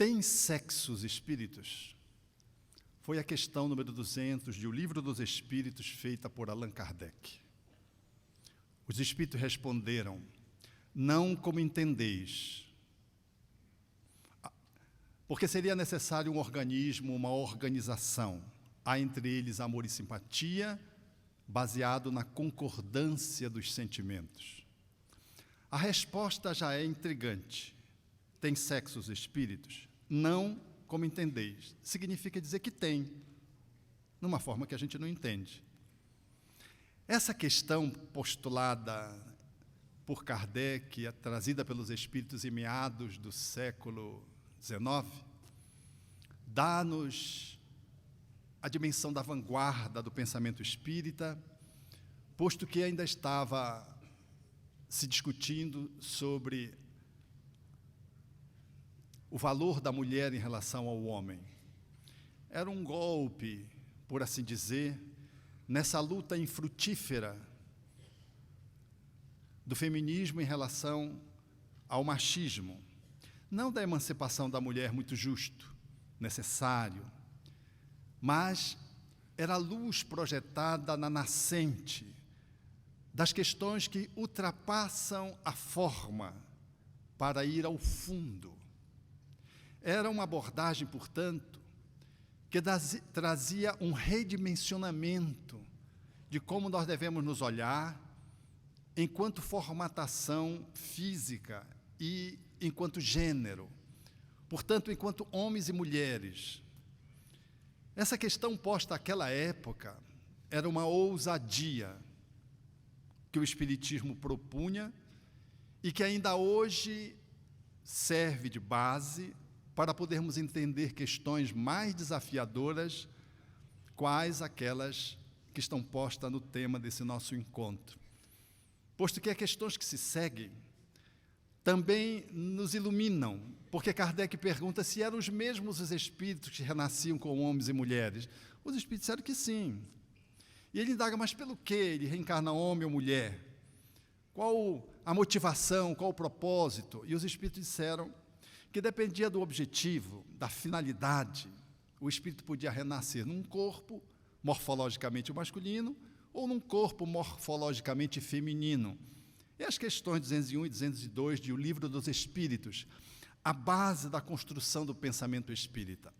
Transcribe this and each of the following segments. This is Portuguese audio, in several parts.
Tem sexo os espíritos? Foi a questão número 200 de O Livro dos Espíritos, feita por Allan Kardec. Os espíritos responderam: não como entendeis, porque seria necessário um organismo, uma organização. Há entre eles amor e simpatia, baseado na concordância dos sentimentos. A resposta já é intrigante. Tem sexo os espíritos? Não como entendeis. Significa dizer que tem, numa forma que a gente não entende. Essa questão postulada por Kardec, trazida pelos espíritos em meados do século XIX, dá-nos a dimensão da vanguarda do pensamento espírita, posto que ainda estava se discutindo sobre o valor da mulher em relação ao homem. Era um golpe, por assim dizer, nessa luta infrutífera do feminismo em relação ao machismo. Não da emancipação da mulher, muito justo, necessário, mas era a luz projetada na nascente das questões que ultrapassam a forma para ir ao fundo. Era uma abordagem, portanto, que trazia um redimensionamento de como nós devemos nos olhar enquanto formatação física e enquanto gênero, portanto, enquanto homens e mulheres. Essa questão posta àquela época era uma ousadia que o Espiritismo propunha e que ainda hoje serve de base para podermos entender questões mais desafiadoras, quais aquelas que estão postas no tema desse nosso encontro. Posto que as questões que se seguem também nos iluminam, porque Kardec pergunta se eram os mesmos os espíritos que renasciam com homens e mulheres. Os espíritos disseram que sim. E ele indaga, mas pelo que ele reencarna homem ou mulher? Qual a motivação, qual o propósito? E os espíritos disseram que dependia do objetivo, da finalidade. O espírito podia renascer num corpo morfologicamente masculino ou num corpo morfologicamente feminino. E as questões 201 e 202 de O Livro dos Espíritos, a base da construção do pensamento espírita.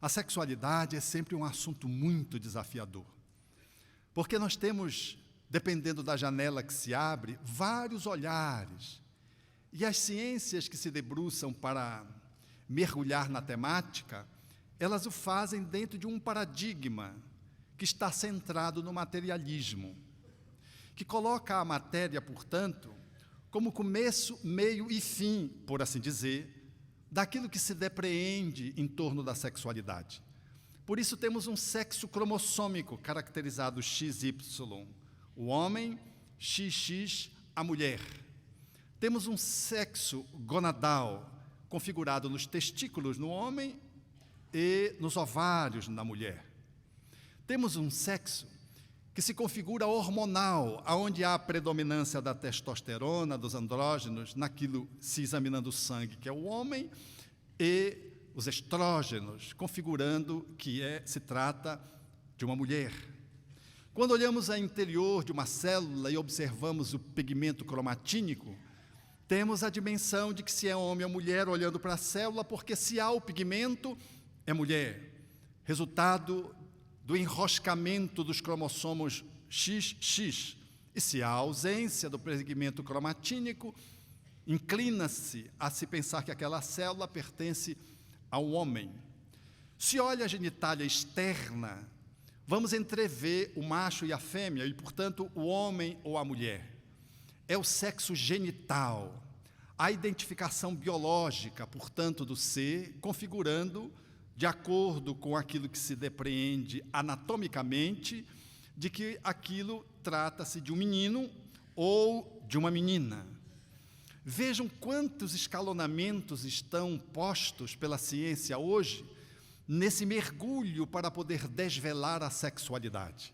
A sexualidade é sempre um assunto muito desafiador, porque nós temos, dependendo da janela que se abre, vários olhares. E as ciências que se debruçam para mergulhar na temática, elas o fazem dentro de um paradigma que está centrado no materialismo, que coloca a matéria, portanto, como começo, meio e fim, por assim dizer, daquilo que se depreende em torno da sexualidade. Por isso temos um sexo cromossômico caracterizado XY, o homem, XX, a mulher. Temos um sexo gonadal, configurado nos testículos no homem e nos ovários na mulher. Temos um sexo que se configura hormonal, onde há a predominância da testosterona, dos andrógenos, naquilo se examinando o sangue, que é o homem, e os estrógenos, configurando que se trata de uma mulher. Quando olhamos ao interior de uma célula e observamos o pigmento cromatínico, temos a dimensão de que se é homem ou mulher olhando para a célula, porque se há o pigmento, é mulher. Resultado do enroscamento dos cromossomos XX. E se há ausência do pigmento cromatínico, inclina-se a se pensar que aquela célula pertence ao homem. Se olha a genitália externa, vamos entrever o macho e a fêmea, e, portanto, o homem ou a mulher. É o sexo genital, a identificação biológica, portanto, do ser, configurando, de acordo com aquilo que se depreende anatomicamente, de que aquilo trata-se de um menino ou de uma menina. Vejam quantos escalonamentos estão postos pela ciência hoje nesse mergulho para poder desvelar a sexualidade.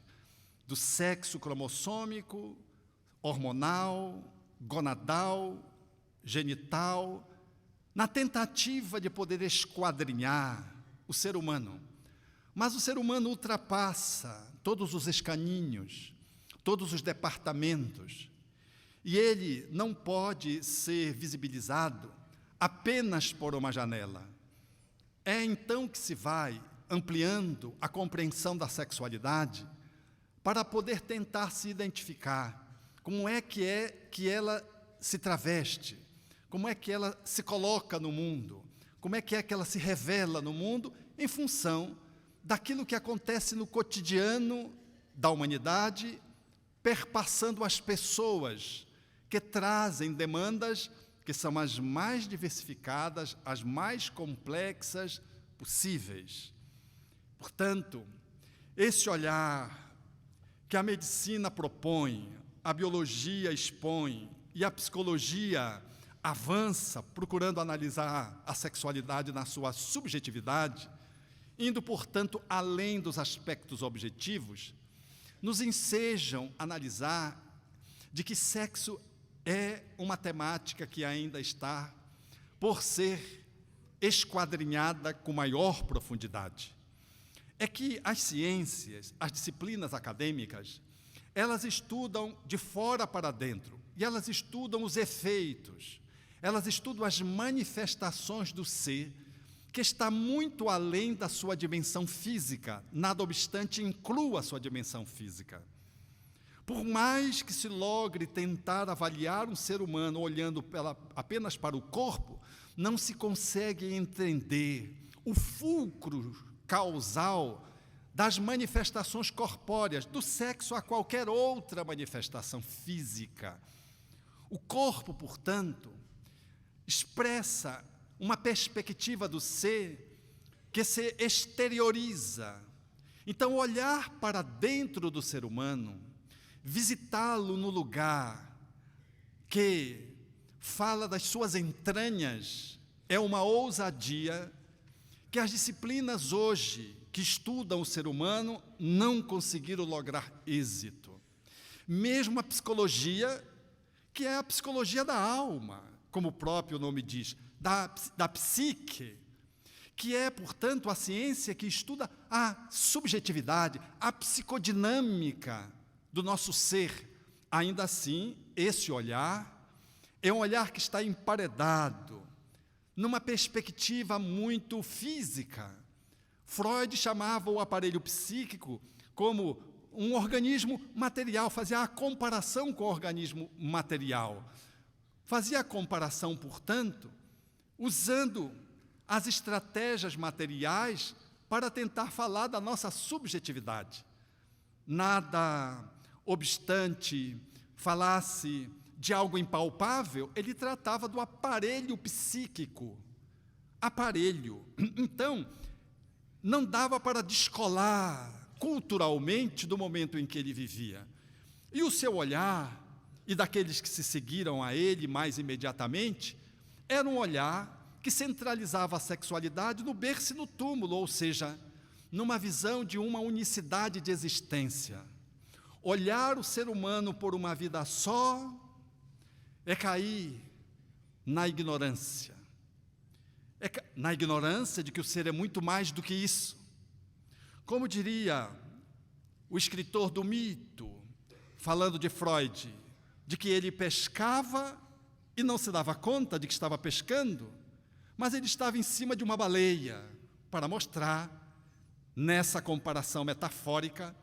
Do sexo cromossômico, hormonal, gonadal, genital, na tentativa de poder esquadrinhar o ser humano. Mas o ser humano ultrapassa todos os escaninhos, todos os departamentos, e ele não pode ser visibilizado apenas por uma janela. É então que se vai ampliando a compreensão da sexualidade para poder tentar se identificar como é que ela se traveste, como é que ela se coloca no mundo, como é que ela se revela no mundo em função daquilo que acontece no cotidiano da humanidade, perpassando as pessoas que trazem demandas que são as mais diversificadas, as mais complexas possíveis. Portanto, esse olhar que a medicina propõe, a biologia expõe e a psicologia avança, procurando analisar a sexualidade na sua subjetividade, indo, portanto, além dos aspectos objetivos, nos ensejam analisar de que sexo é uma temática que ainda está por ser esquadrinhada com maior profundidade. É que as ciências, as disciplinas acadêmicas, elas estudam de fora para dentro, e elas estudam os efeitos, elas estudam as manifestações do ser, que está muito além da sua dimensão física, nada obstante inclua a sua dimensão física. Por mais que se logre tentar avaliar um ser humano olhando apenas para o corpo, não se consegue entender o fulcro causal das manifestações corpóreas, do sexo a qualquer outra manifestação física. O corpo, portanto, expressa uma perspectiva do ser que se exterioriza. Então, olhar para dentro do ser humano, visitá-lo no lugar que fala das suas entranhas, é uma ousadia que as disciplinas hoje que estudam o ser humano não conseguiram lograr êxito. Mesmo a psicologia, que é a psicologia da alma, como o próprio nome diz, da psique, que é, portanto, a ciência que estuda a subjetividade, a psicodinâmica do nosso ser. Ainda assim, esse olhar é um olhar que está emparedado numa perspectiva muito física. Freud chamava o aparelho psíquico como um organismo material, fazia a comparação com o organismo material. Fazia a comparação, portanto, usando as estratégias materiais para tentar falar da nossa subjetividade. Nada obstante falasse de algo impalpável, ele tratava do aparelho psíquico. Aparelho. Então, não dava para descolar culturalmente do momento em que ele vivia. E o seu olhar, e daqueles que se seguiram a ele mais imediatamente, era um olhar que centralizava a sexualidade no berço e no túmulo, ou seja, numa visão de uma unicidade de existência. Olhar o ser humano por uma vida só é cair na ignorância. Na ignorância de que o ser é muito mais do que isso. Como diria o escritor do mito, falando de Freud, de que ele pescava e não se dava conta de que estava pescando, mas ele estava em cima de uma baleia, para mostrar, nessa comparação metafórica,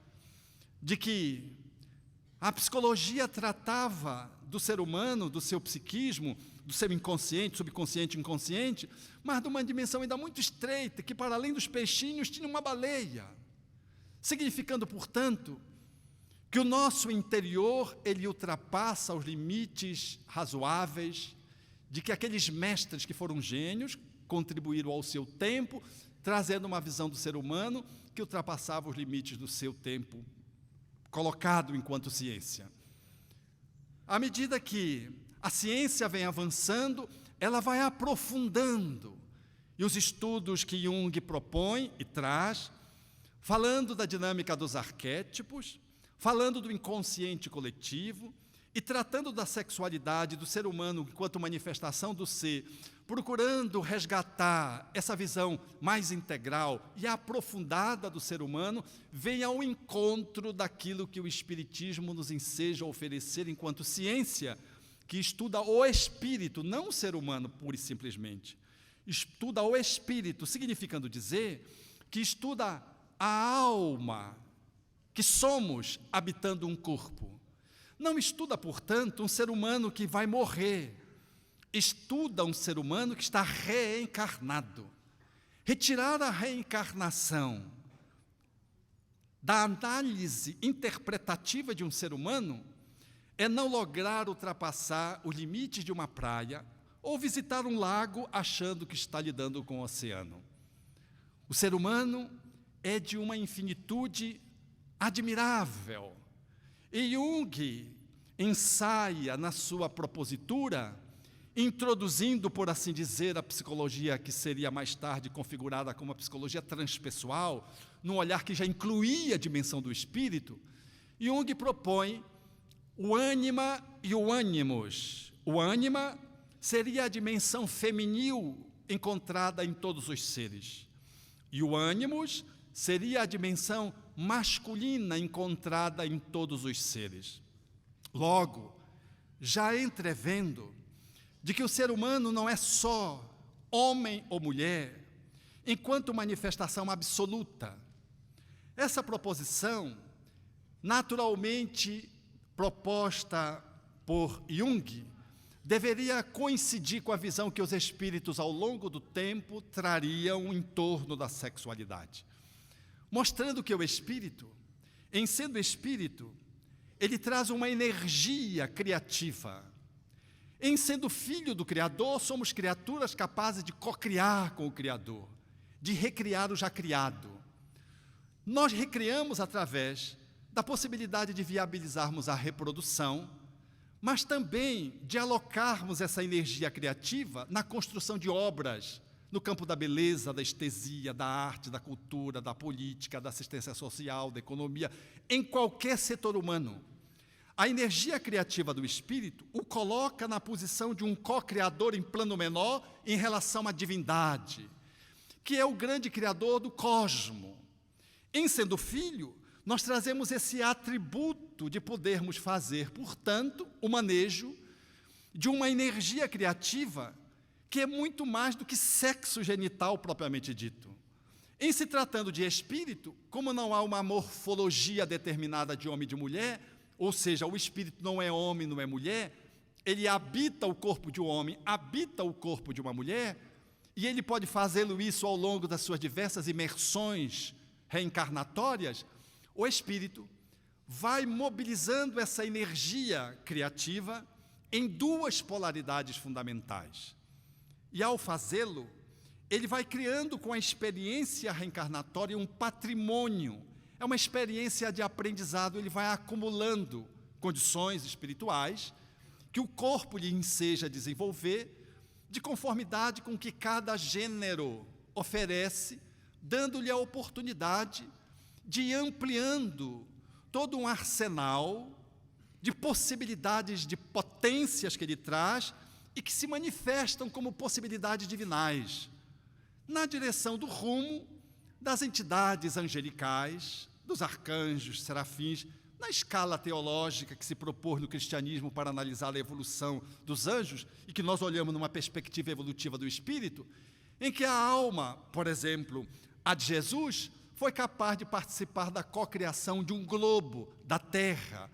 de que a psicologia tratava do ser humano, do seu psiquismo, do seu inconsciente, subconsciente, inconsciente, mas de uma dimensão ainda muito estreita, que para além dos peixinhos tinha uma baleia, significando, portanto, que o nosso interior, ele ultrapassa os limites razoáveis de que aqueles mestres que foram gênios contribuíram ao seu tempo, trazendo uma visão do ser humano que ultrapassava os limites do seu tempo, colocado enquanto ciência. À medida que a ciência vem avançando, ela vai aprofundando, e os estudos que Jung propõe e traz, falando da dinâmica dos arquétipos, falando do inconsciente coletivo, e tratando da sexualidade do ser humano enquanto manifestação do ser, procurando resgatar essa visão mais integral e aprofundada do ser humano, vem ao encontro daquilo que o Espiritismo nos enseja a oferecer enquanto ciência, que estuda o espírito, não o ser humano pura e simplesmente. Estuda o espírito, significando dizer que estuda a alma, que somos habitando um corpo. Não estuda, portanto, um ser humano que vai morrer. Estuda um ser humano que está reencarnado. Retirar a reencarnação da análise interpretativa de um ser humano é não lograr ultrapassar os limites de uma praia ou visitar um lago achando que está lidando com o oceano. O ser humano é de uma infinitude admirável. E Jung ensaia na sua propositura, introduzindo, por assim dizer, a psicologia que seria mais tarde configurada como a psicologia transpessoal, num olhar que já incluía a dimensão do espírito. Jung propõe o ânima e o ânimos. O ânima seria a dimensão feminil encontrada em todos os seres. E o ânimos seria a dimensão masculina encontrada em todos os seres. Logo, já entrevendo de que o ser humano não é só homem ou mulher, enquanto manifestação absoluta. Essa proposição, naturalmente proposta por Jung, deveria coincidir com a visão que os espíritos, ao longo do tempo, trariam em torno da sexualidade, mostrando que o espírito, em sendo espírito, ele traz uma energia criativa. Em sendo filho do Criador, somos criaturas capazes de cocriar com o Criador, de recriar o já criado. Nós recriamos através da possibilidade de viabilizarmos a reprodução, mas também de alocarmos essa energia criativa na construção de obras, no campo da beleza, da estesia, da arte, da cultura, da política, da assistência social, da economia, em qualquer setor humano. A energia criativa do espírito o coloca na posição de um co-criador em plano menor em relação à divindade, que é o grande criador do cosmo. Em sendo filho, nós trazemos esse atributo de podermos fazer, portanto, o manejo de uma energia criativa que é muito mais do que sexo genital propriamente dito. Em se tratando de espírito, como não há uma morfologia determinada de homem e de mulher, ou seja, o espírito não é homem, não é mulher, ele habita o corpo de um homem, habita o corpo de uma mulher, e ele pode fazê-lo isso ao longo das suas diversas imersões reencarnatórias. O espírito vai mobilizando essa energia criativa em duas polaridades fundamentais. E ao fazê-lo, ele vai criando com a experiência reencarnatória um patrimônio. É uma experiência de aprendizado, ele vai acumulando condições espirituais que o corpo lhe enseja desenvolver de conformidade com que cada gênero oferece, dando-lhe a oportunidade de ir ampliando todo um arsenal de possibilidades, de potências que ele traz e que se manifestam como possibilidades divinais, na direção do rumo das entidades angelicais, dos arcanjos, serafins, na escala teológica que se propôs no cristianismo para analisar a evolução dos anjos e que nós olhamos numa perspectiva evolutiva do espírito, em que a alma, por exemplo, a de Jesus, foi capaz de participar da cocriação de um globo, da Terra,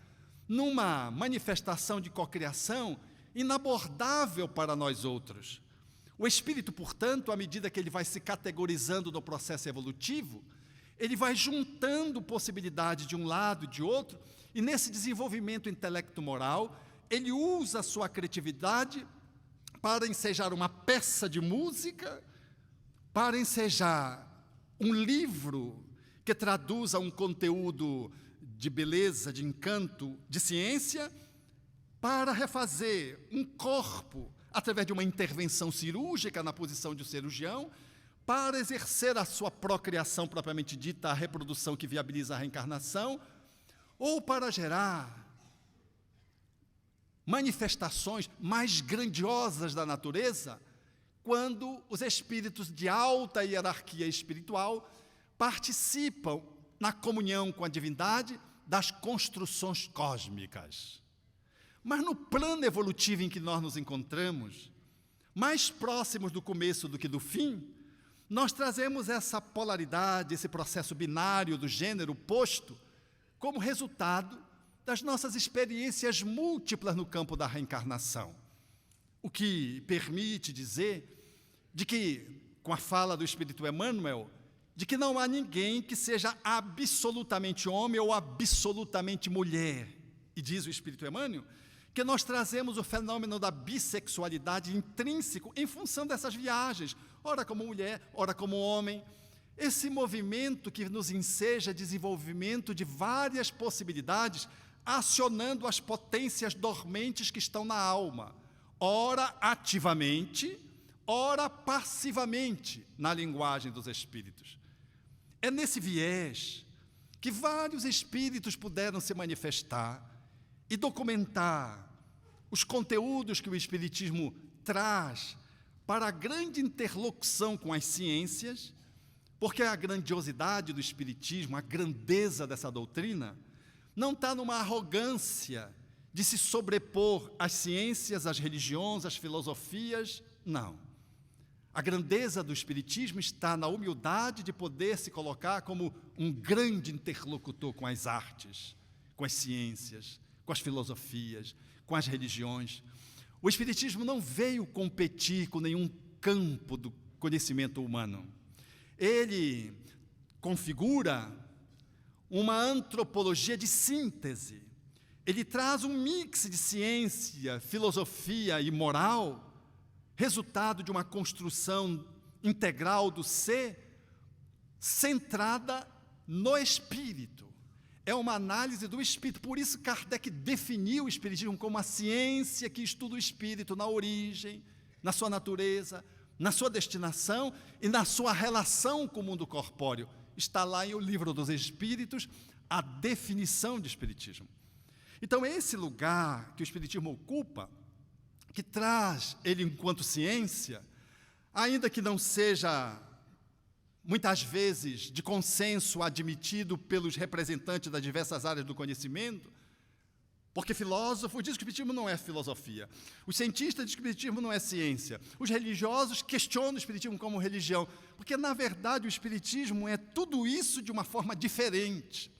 numa manifestação de cocriação inabordável para nós outros. O espírito, portanto, à medida que ele vai se categorizando no processo evolutivo, ele vai juntando possibilidades de um lado e de outro, e nesse desenvolvimento intelecto-moral, ele usa a sua criatividade para ensejar uma peça de música, para ensejar um livro que traduza um conteúdo de beleza, de encanto, de ciência, para refazer um corpo através de uma intervenção cirúrgica na posição de um cirurgião, para exercer a sua procriação propriamente dita, a reprodução que viabiliza a reencarnação, ou para gerar manifestações mais grandiosas da natureza quando os espíritos de alta hierarquia espiritual participam na comunhão com a divindade das construções cósmicas. Mas no plano evolutivo em que nós nos encontramos, mais próximos do começo do que do fim, nós trazemos essa polaridade, esse processo binário do gênero posto, como resultado das nossas experiências múltiplas no campo da reencarnação. O que permite dizer de que, com a fala do Espírito Emmanuel, de que não há ninguém que seja absolutamente homem ou absolutamente mulher. E diz o Espírito Emmanuel que nós trazemos o fenômeno da bissexualidade intrínseco em função dessas viagens, ora como mulher, ora como homem. Esse movimento que nos enseja desenvolvimento de várias possibilidades, acionando as potências dormentes que estão na alma, ora ativamente, ora passivamente, na linguagem dos espíritos. É nesse viés que vários espíritos puderam se manifestar e documentar os conteúdos que o Espiritismo traz para a grande interlocução com as ciências, porque a grandiosidade do Espiritismo, a grandeza dessa doutrina, não está numa arrogância de se sobrepor às ciências, às religiões, às filosofias, não. A grandeza do Espiritismo está na humildade de poder se colocar como um grande interlocutor com as artes, com as ciências, com as filosofias, com as religiões. O Espiritismo não veio competir com nenhum campo do conhecimento humano. Ele configura uma antropologia de síntese. Ele traz um mix de ciência, filosofia e moral, resultado de uma construção integral do ser, centrada no espírito. É uma análise do espírito. Por isso Kardec definiu o espiritismo como a ciência que estuda o espírito na origem, na sua natureza, na sua destinação e na sua relação com o mundo corpóreo. Está lá em O Livro dos Espíritos a definição de espiritismo. Então, esse lugar que o espiritismo ocupa, que traz ele enquanto ciência, ainda que não seja muitas vezes de consenso admitido pelos representantes das diversas áreas do conhecimento, porque filósofo diz que o espiritismo não é filosofia, os cientistas dizem que o espiritismo não é ciência, os religiosos questionam o espiritismo como religião, porque na verdade o espiritismo é tudo isso de uma forma diferente.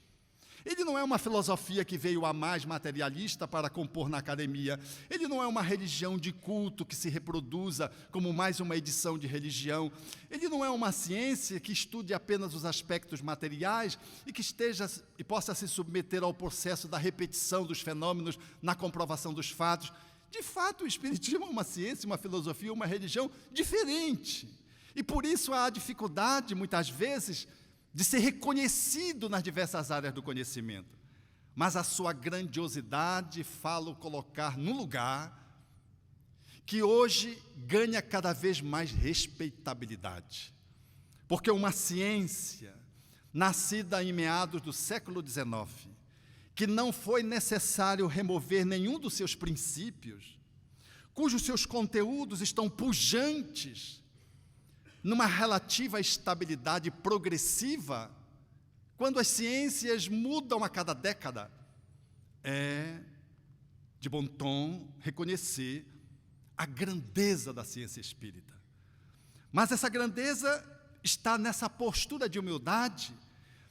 Ele não é uma filosofia que veio a mais materialista para compor na academia. Ele não é uma religião de culto que se reproduza como mais uma edição de religião. Ele não é uma ciência que estude apenas os aspectos materiais e que esteja e possa se submeter ao processo da repetição dos fenômenos na comprovação dos fatos. De fato, o espiritismo é uma ciência, uma filosofia, uma religião diferente. E por isso há dificuldade, muitas vezes, de ser reconhecido nas diversas áreas do conhecimento. Mas a sua grandiosidade fala o colocar num lugar que hoje ganha cada vez mais respeitabilidade. Porque uma ciência nascida em meados do século XIX, que não foi necessário remover nenhum dos seus princípios, cujos seus conteúdos estão pujantes numa relativa estabilidade progressiva, quando as ciências mudam a cada década, é de bom tom reconhecer a grandeza da ciência espírita. Mas essa grandeza está nessa postura de humildade,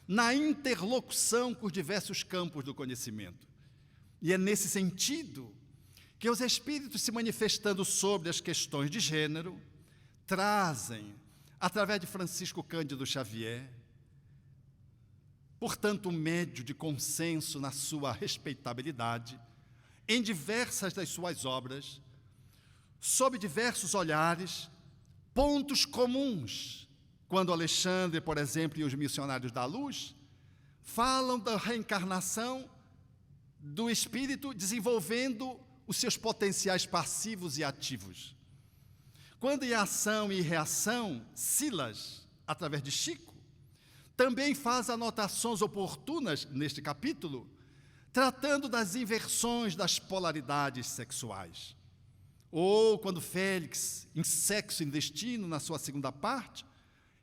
na interlocução com os diversos campos do conhecimento. E é nesse sentido que os espíritos, se manifestando sobre as questões de gênero, trazem, através de Francisco Cândido Xavier, portanto, um médio de consenso na sua respeitabilidade, em diversas das suas obras, sob diversos olhares, pontos comuns, quando Alexandre, por exemplo, e os missionários da luz, falam da reencarnação do espírito desenvolvendo os seus potenciais passivos e ativos. Quando em ação e reação, Silas, através de Chico, também faz anotações oportunas, neste capítulo, tratando das inversões das polaridades sexuais. Ou quando Félix, em Sexo e Destino, na sua segunda parte,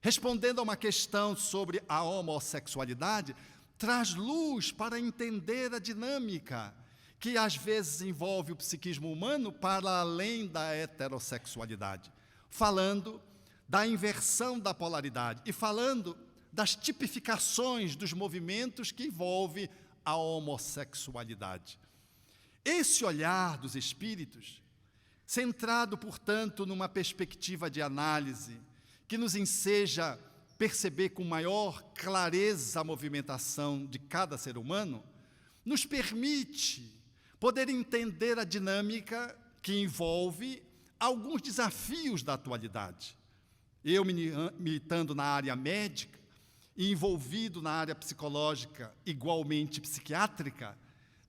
respondendo a uma questão sobre a homossexualidade, traz luz para entender a dinâmica que às vezes envolve o psiquismo humano para além da heterossexualidade, falando da inversão da polaridade e falando das tipificações dos movimentos que envolvem a homossexualidade. Esse olhar dos espíritos, centrado, portanto, numa perspectiva de análise que nos enseja perceber com maior clareza a movimentação de cada ser humano, nos permite poder entender a dinâmica que envolve alguns desafios da atualidade. Eu, militando na área médica e envolvido na área psicológica, igualmente psiquiátrica,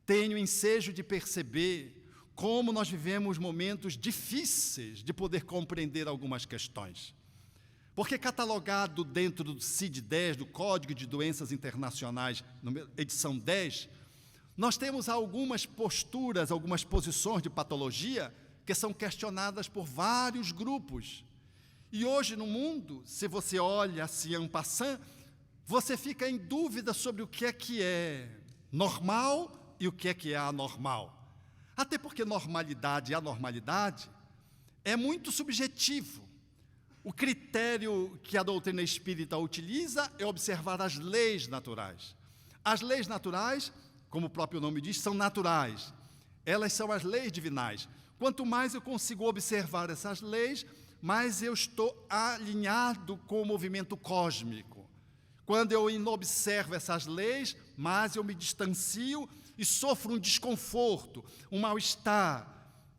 tenho ensejo de perceber como nós vivemos momentos difíceis de poder compreender algumas questões. Porque catalogado dentro do CID-10, do Código de Doenças Internacionais, edição 10, nós temos algumas posturas, algumas posições de patologia que são questionadas por vários grupos. E hoje no mundo, se você olha assim en passant, você fica em dúvida sobre o que é normal e o que é anormal. Até porque normalidade e anormalidade é muito subjetivo. O critério que a doutrina espírita utiliza é observar as leis naturais. As leis naturais, como o próprio nome diz, são naturais. Elas são as leis divinais. Quanto mais eu consigo observar essas leis, mais eu estou alinhado com o movimento cósmico. Quando eu inobservo essas leis, mais eu me distancio e sofro um desconforto, um mal-estar,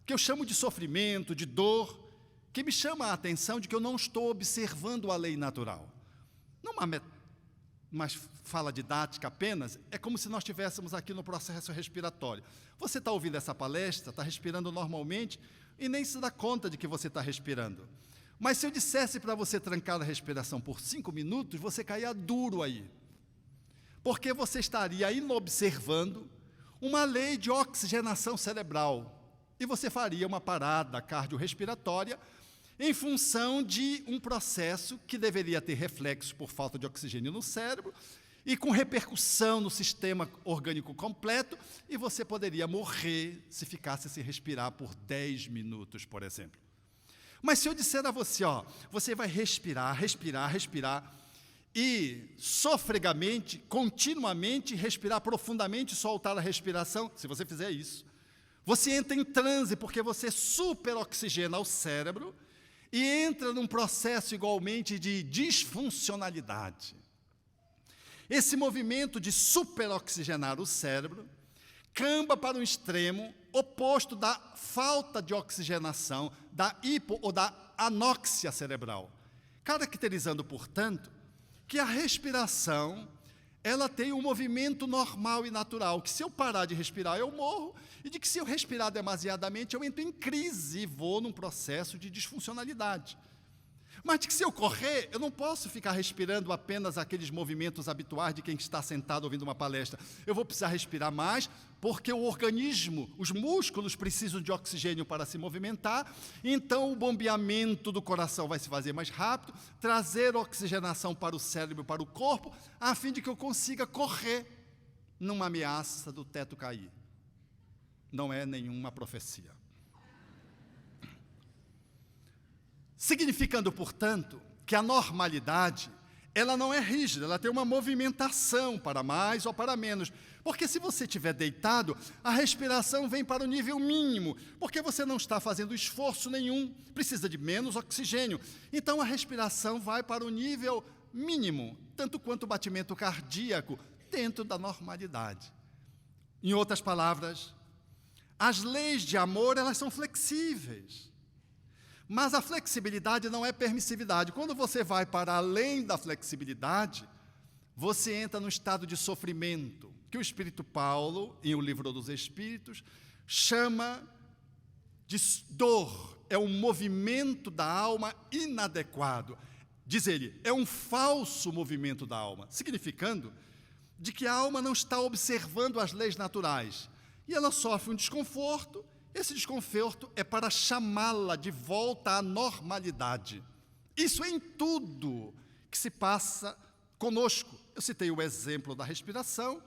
que eu chamo de sofrimento, de dor, que me chama a atenção de que eu não estou observando a lei natural. Numa fala didática apenas, é como se nós estivéssemos aqui no processo respiratório. Você está ouvindo essa palestra, está respirando normalmente e nem se dá conta de que você está respirando. Mas se eu dissesse para você trancar a respiração por 5 minutos, você caía duro aí. Porque você estaria inobservando uma lei de oxigenação cerebral. E você faria uma parada cardiorrespiratória em função de um processo que deveria ter reflexo por falta de oxigênio no cérebro e com repercussão no sistema orgânico completo, e você poderia morrer se ficasse sem respirar por 10 minutos, por exemplo. Mas se eu disser a você, você vai respirar, respirar, respirar, e sofregamente, continuamente, respirar profundamente, soltar a respiração, se você fizer isso, você entra em transe, porque você superoxigena o cérebro e entra num processo igualmente de disfuncionalidade. Esse movimento de superoxigenar o cérebro camba para um extremo oposto da falta de oxigenação, da hipo ou da anóxia cerebral, caracterizando, portanto, que a respiração ela tem um movimento normal e natural, que se eu parar de respirar eu morro, e de que se eu respirar demasiadamente eu entro em crise e vou num processo de disfuncionalidade. Mas de que se eu correr, eu não posso ficar respirando apenas aqueles movimentos habituais de quem está sentado ouvindo uma palestra. Eu vou precisar respirar mais, porque o organismo, os músculos precisam de oxigênio para se movimentar, então o bombeamento do coração vai se fazer mais rápido, trazer oxigenação para o cérebro, para o corpo, a fim de que eu consiga correr numa ameaça do teto cair. Não é nenhuma profecia. Significando, portanto, que a normalidade, ela não é rígida, ela tem uma movimentação para mais ou para menos. Porque se você estiver deitado, a respiração vem para o nível mínimo, porque você não está fazendo esforço nenhum, precisa de menos oxigênio. Então a respiração vai para o nível mínimo, tanto quanto o batimento cardíaco, dentro da normalidade. Em outras palavras, as leis de amor, elas são flexíveis. Mas a flexibilidade não é permissividade. Quando você vai para além da flexibilidade, você entra no estado de sofrimento, que o Espírito Paulo, em O Livro dos Espíritos, chama de dor. É um movimento da alma inadequado. Diz ele, é um falso movimento da alma, significando de que a alma não está observando as leis naturais. E ela sofre um desconforto. Esse desconforto é para chamá-la de volta à normalidade. Isso em tudo que se passa conosco. Eu citei o exemplo da respiração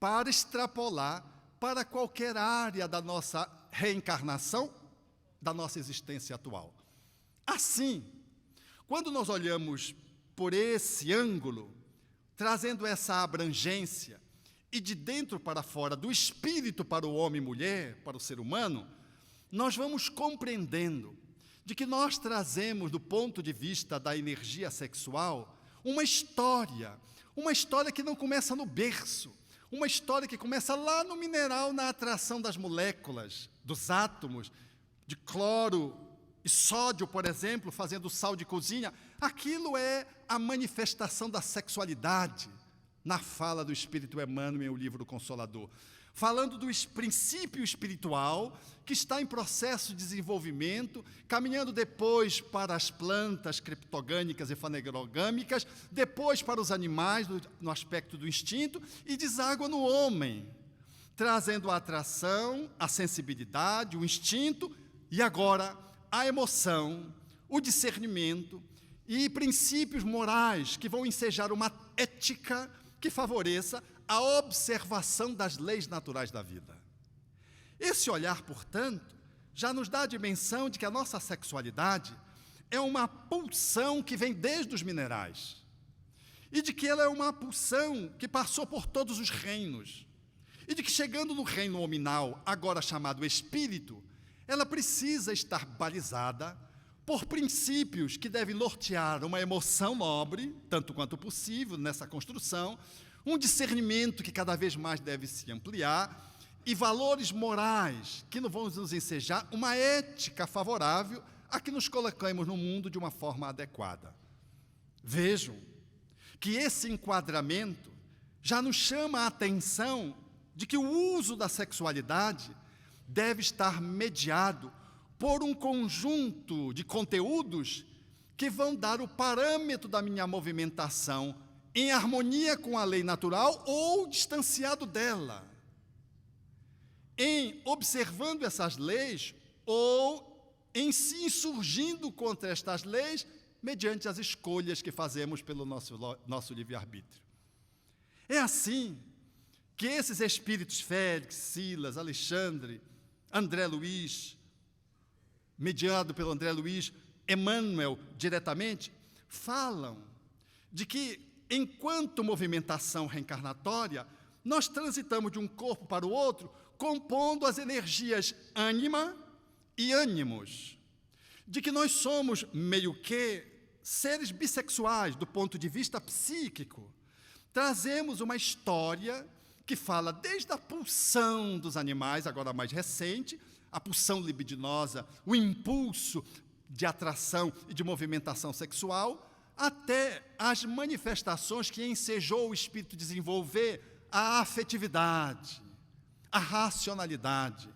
para extrapolar para qualquer área da nossa reencarnação, da nossa existência atual. Assim, quando nós olhamos por esse ângulo, trazendo essa abrangência, e de dentro para fora, do espírito para o homem e mulher, para o ser humano, nós vamos compreendendo de que nós trazemos, do ponto de vista da energia sexual, uma história que não começa no berço, uma história que começa lá no mineral, na atração das moléculas, dos átomos, de cloro e sódio, por exemplo, fazendo sal de cozinha. Aquilo é a manifestação da sexualidade, na fala do Espírito Emmanuel, em O Livro Consolador, falando do princípio espiritual que está em processo de desenvolvimento, caminhando depois para as plantas criptogâmicas e fanegrogâmicas, depois para os animais, no aspecto do instinto, e deságua no homem, trazendo a atração, a sensibilidade, o instinto, e agora a emoção, o discernimento e princípios morais que vão ensejar uma ética que favoreça a observação das leis naturais da vida. Esse olhar, portanto, já nos dá a dimensão de que a nossa sexualidade é uma pulsão que vem desde os minerais e de que ela é uma pulsão que passou por todos os reinos e de que, chegando no reino nominal, agora chamado espírito, ela precisa estar balizada por princípios que devem nortear uma emoção nobre, tanto quanto possível, nessa construção, um discernimento que cada vez mais deve se ampliar, e valores morais que vão nos ensejar uma ética favorável a que nos colocamos no mundo de uma forma adequada. Vejam que esse enquadramento já nos chama a atenção de que o uso da sexualidade deve estar mediado por um conjunto de conteúdos que vão dar o parâmetro da minha movimentação em harmonia com a lei natural ou distanciado dela, em observando essas leis ou em se insurgindo contra estas leis mediante as escolhas que fazemos pelo nosso livre-arbítrio. É assim que esses espíritos, Félix, Silas, Alexandre, André Luiz, mediado pelo André Luiz, Emmanuel diretamente, falam de que, enquanto movimentação reencarnatória, nós transitamos de um corpo para o outro, compondo as energias ânima e ânimos, de que nós somos meio que seres bissexuais do ponto de vista psíquico. Trazemos uma história que fala desde a pulsão dos animais, agora mais recente, a pulsão libidinosa, o impulso de atração e de movimentação sexual, até as manifestações que ensejou o espírito desenvolver, a afetividade, a racionalidade,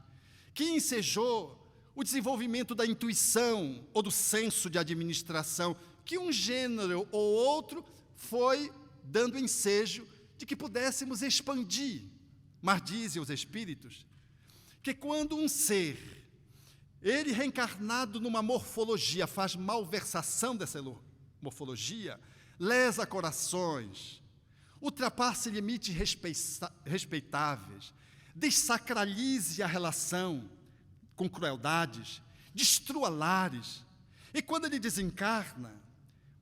que ensejou o desenvolvimento da intuição ou do senso de administração, que um gênero ou outro foi dando ensejo de que pudéssemos expandir. Mas dizem os espíritos que quando um ser, ele reencarnado numa morfologia, faz malversação dessa morfologia, lesa corações, ultrapassa limites respeitáveis, dessacralize a relação com crueldades, destrua lares, e quando ele desencarna,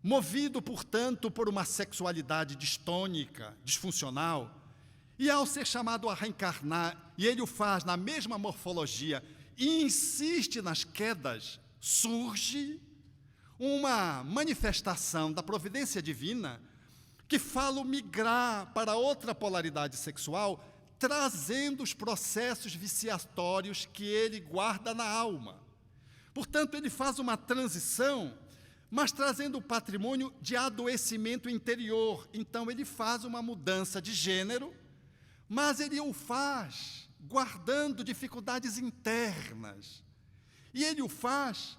movido, portanto, por uma sexualidade distônica, disfuncional, e ao ser chamado a reencarnar, e ele o faz na mesma morfologia, e insiste nas quedas, surge uma manifestação da providência divina que fala o migrar para outra polaridade sexual, trazendo os processos viciatórios que ele guarda na alma. Portanto, ele faz uma transição, mas trazendo o patrimônio de adoecimento interior. Então, ele faz uma mudança de gênero, mas ele o faz guardando dificuldades internas. E ele o faz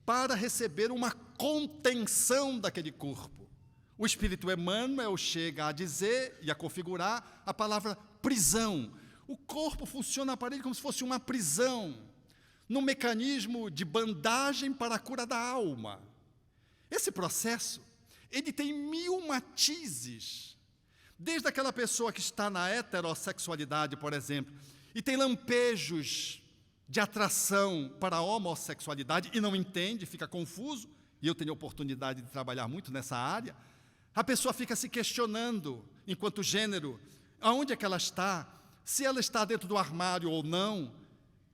para receber uma contenção daquele corpo. O Espírito Emmanuel chega a dizer e a configurar a palavra prisão. O corpo funciona para ele como se fosse uma prisão, num mecanismo de bandagem para a cura da alma. Esse processo, ele tem 1000 matizes. Desde aquela pessoa que está na heterossexualidade, por exemplo, e tem lampejos de atração para a homossexualidade e não entende, fica confuso, e eu tenho a oportunidade de trabalhar muito nessa área, a pessoa fica se questionando, enquanto gênero, aonde é que ela está, se ela está dentro do armário ou não,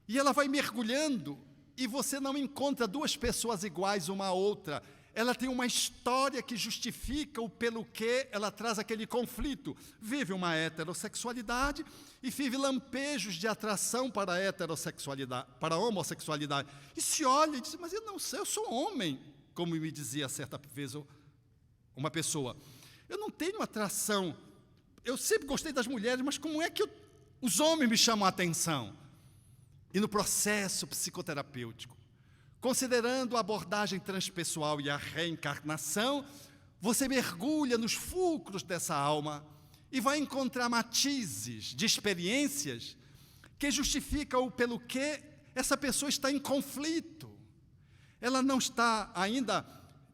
e ela vai mergulhando, e você não encontra duas pessoas iguais uma à outra. Ela tem uma história que justifica o pelo que ela traz aquele conflito. Vive uma heterossexualidade e vive lampejos de atração para a heterossexualidade, para a homossexualidade. E se olha e diz, mas eu não sei, eu sou homem, como me dizia certa vez uma pessoa. Eu não tenho atração, eu sempre gostei das mulheres, mas como é que os homens me chamam a atenção? E no processo psicoterapêutico, considerando a abordagem transpessoal e a reencarnação, você mergulha nos fulcros dessa alma e vai encontrar matizes de experiências que justificam o pelo que essa pessoa está em conflito. Ela não está ainda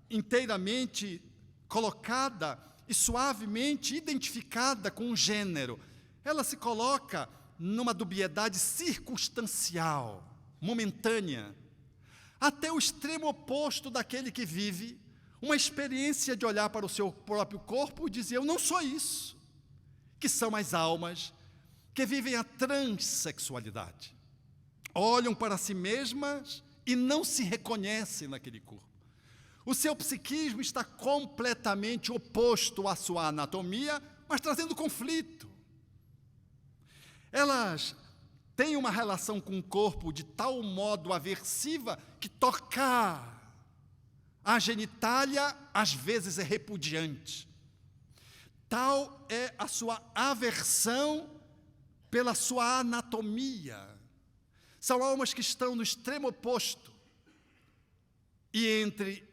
inteiramente colocada e suavemente identificada com um gênero. Ela se coloca numa dubiedade circunstancial, momentânea, até o extremo oposto daquele que vive uma experiência de olhar para o seu próprio corpo e dizer, eu não sou isso, que são as almas que vivem a transexualidade. Olham para si mesmas e não se reconhecem naquele corpo. O seu psiquismo está completamente oposto à sua anatomia, mas trazendo conflito. Elas têm uma relação com o corpo de tal modo aversiva que tocar a genitália às vezes é repudiante. Tal é a sua aversão pela sua anatomia. São almas que estão no extremo oposto. E entre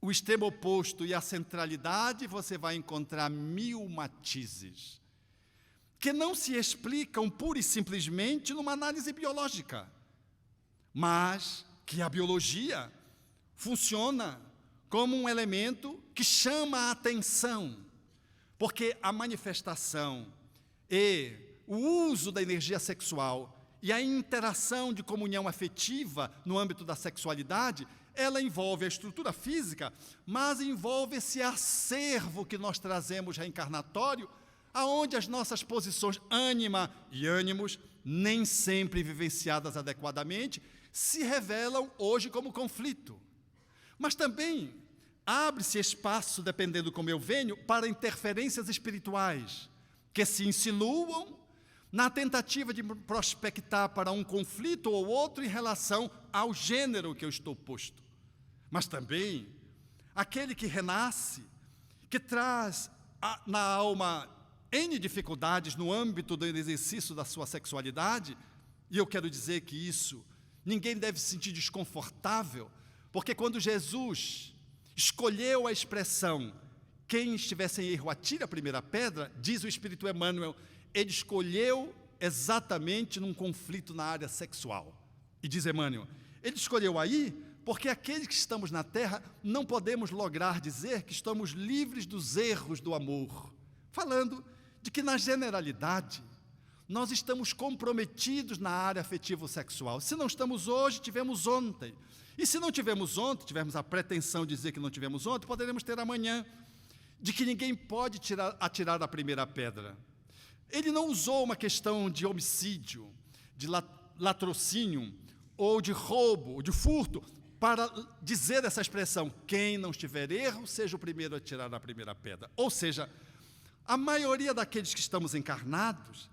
o extremo oposto e a centralidade, você vai encontrar 1000 matizes, que não se explicam pura e simplesmente numa análise biológica, mas que a biologia funciona como um elemento que chama a atenção, porque a manifestação e o uso da energia sexual e a interação de comunhão afetiva no âmbito da sexualidade, ela envolve a estrutura física, mas envolve esse acervo que nós trazemos reencarnatório, aonde as nossas posições ânima e ânimos, nem sempre vivenciadas adequadamente, se revelam hoje como conflito. Mas também abre-se espaço, dependendo como eu venho, para interferências espirituais, que se insinuam na tentativa de prospectar para um conflito ou outro em relação ao gênero que eu estou posto. Mas também aquele que renasce, que traz na alma N dificuldades no âmbito do exercício da sua sexualidade, e eu quero dizer que isso, ninguém deve se sentir desconfortável, porque quando Jesus escolheu a expressão, quem estivesse em erro atire a primeira pedra, diz o Espírito Emmanuel, ele escolheu exatamente num conflito na área sexual. E diz Emmanuel, ele escolheu aí porque aqueles que estamos na terra não podemos lograr dizer que estamos livres dos erros do amor, falando de que na generalidade nós estamos comprometidos na área afetivo-sexual. Se não estamos hoje, tivemos ontem. E se não tivemos ontem, tivermos a pretensão de dizer que não tivemos ontem, poderemos ter amanhã, de que ninguém pode atirar a primeira pedra. Ele não usou uma questão de homicídio, de latrocínio, ou de roubo, ou de furto, para dizer essa expressão, quem não estiver erro, seja o primeiro a tirar a primeira pedra. Ou seja, a maioria daqueles que estamos encarnados,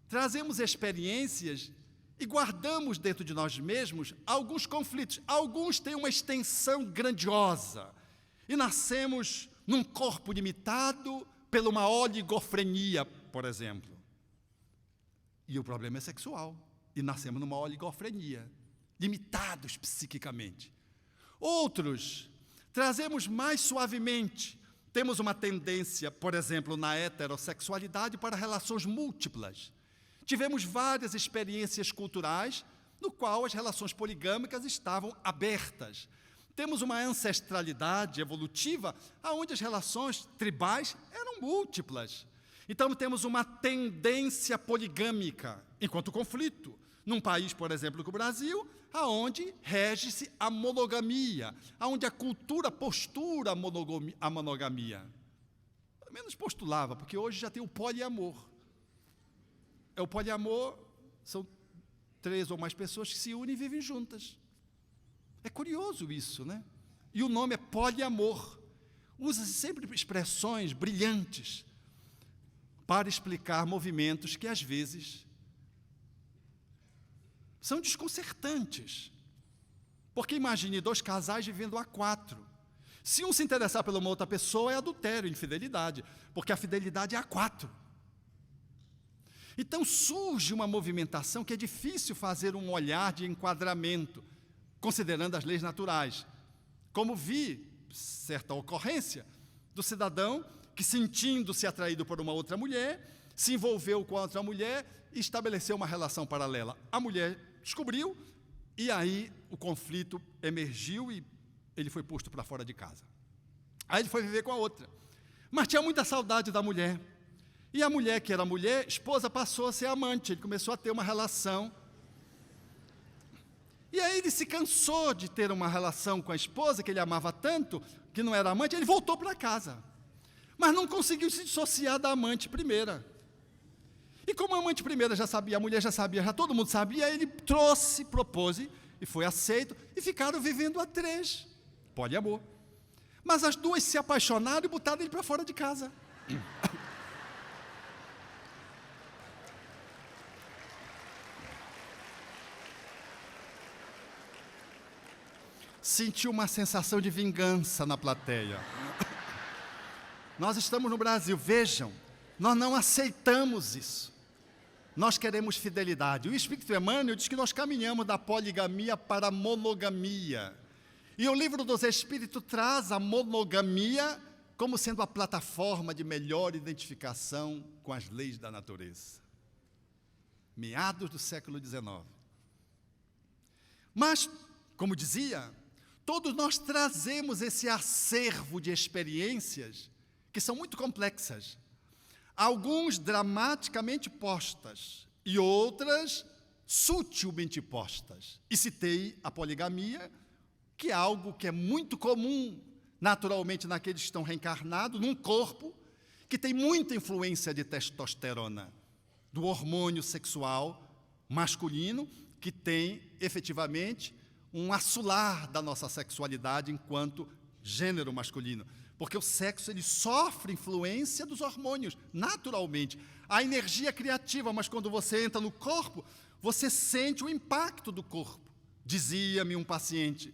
trazemos experiências e guardamos dentro de nós mesmos alguns conflitos. Alguns têm uma extensão grandiosa e nascemos num corpo limitado por uma oligofrenia, por exemplo. E o problema é sexual. E nascemos numa oligofrenia, limitados psiquicamente. Outros trazemos mais suavemente, Temos uma tendência, por exemplo, na heterossexualidade para relações múltiplas. Tivemos várias experiências culturais no qual as relações poligâmicas estavam abertas. Temos uma ancestralidade evolutiva onde as relações tribais eram múltiplas. Então, temos uma tendência poligâmica, enquanto conflito, num país, por exemplo, como o Brasil, onde rege-se a monogamia, onde a cultura postura a monogamia. Pelo menos postulava, porque hoje já tem o poliamor. O poliamor são 3 ou mais pessoas que se unem e vivem juntas. É curioso isso, né? E o nome é poliamor. Usa-se sempre expressões brilhantes para explicar movimentos que, às vezes, são desconcertantes. Porque imagine 2 casais vivendo a 4. Se um se interessar por uma outra pessoa, é adultério, infidelidade, porque a fidelidade é a 4. Então surge uma movimentação que é difícil fazer um olhar de enquadramento, considerando as leis naturais. Como vi certa ocorrência do cidadão que, sentindo-se atraído por uma outra mulher, se envolveu com a outra mulher e estabeleceu uma relação paralela. A mulher descobriu e aí o conflito emergiu e ele foi posto para fora de casa. Aí ele foi viver com a outra. Mas tinha muita saudade da mulher. E a mulher, que era mulher, esposa, passou a ser amante. Ele começou a ter uma relação. E aí ele se cansou de ter uma relação com a esposa, que ele amava tanto, que não era amante, ele voltou para casa. Mas não conseguiu se dissociar da amante primeira. E como a amante primeira já sabia, a mulher já sabia, já todo mundo sabia, ele propôs, e foi aceito, e ficaram vivendo a 3. Poliamor. Mas as 2 se apaixonaram e botaram ele para fora de casa. Sentiu uma sensação de vingança na plateia. Nós estamos no Brasil, vejam, nós não aceitamos isso. Nós queremos fidelidade. O Espírito Emmanuel diz que nós caminhamos da poligamia para a monogamia. E o Livro dos Espíritos traz a monogamia como sendo a plataforma de melhor identificação com as leis da natureza. Meados do século XIX. Mas, como dizia, todos nós trazemos esse acervo de experiências que são muito complexas. Alguns dramaticamente postas e outras sutilmente postas. E citei a poligamia, que é algo que é muito comum, naturalmente, naqueles que estão reencarnados, num corpo que tem muita influência de testosterona, do hormônio sexual masculino, que tem, efetivamente, um assolar da nossa sexualidade enquanto gênero masculino. Porque o sexo, ele sofre influência dos hormônios, naturalmente. A energia criativa, mas quando você entra no corpo, você sente o impacto do corpo. Dizia-me um paciente,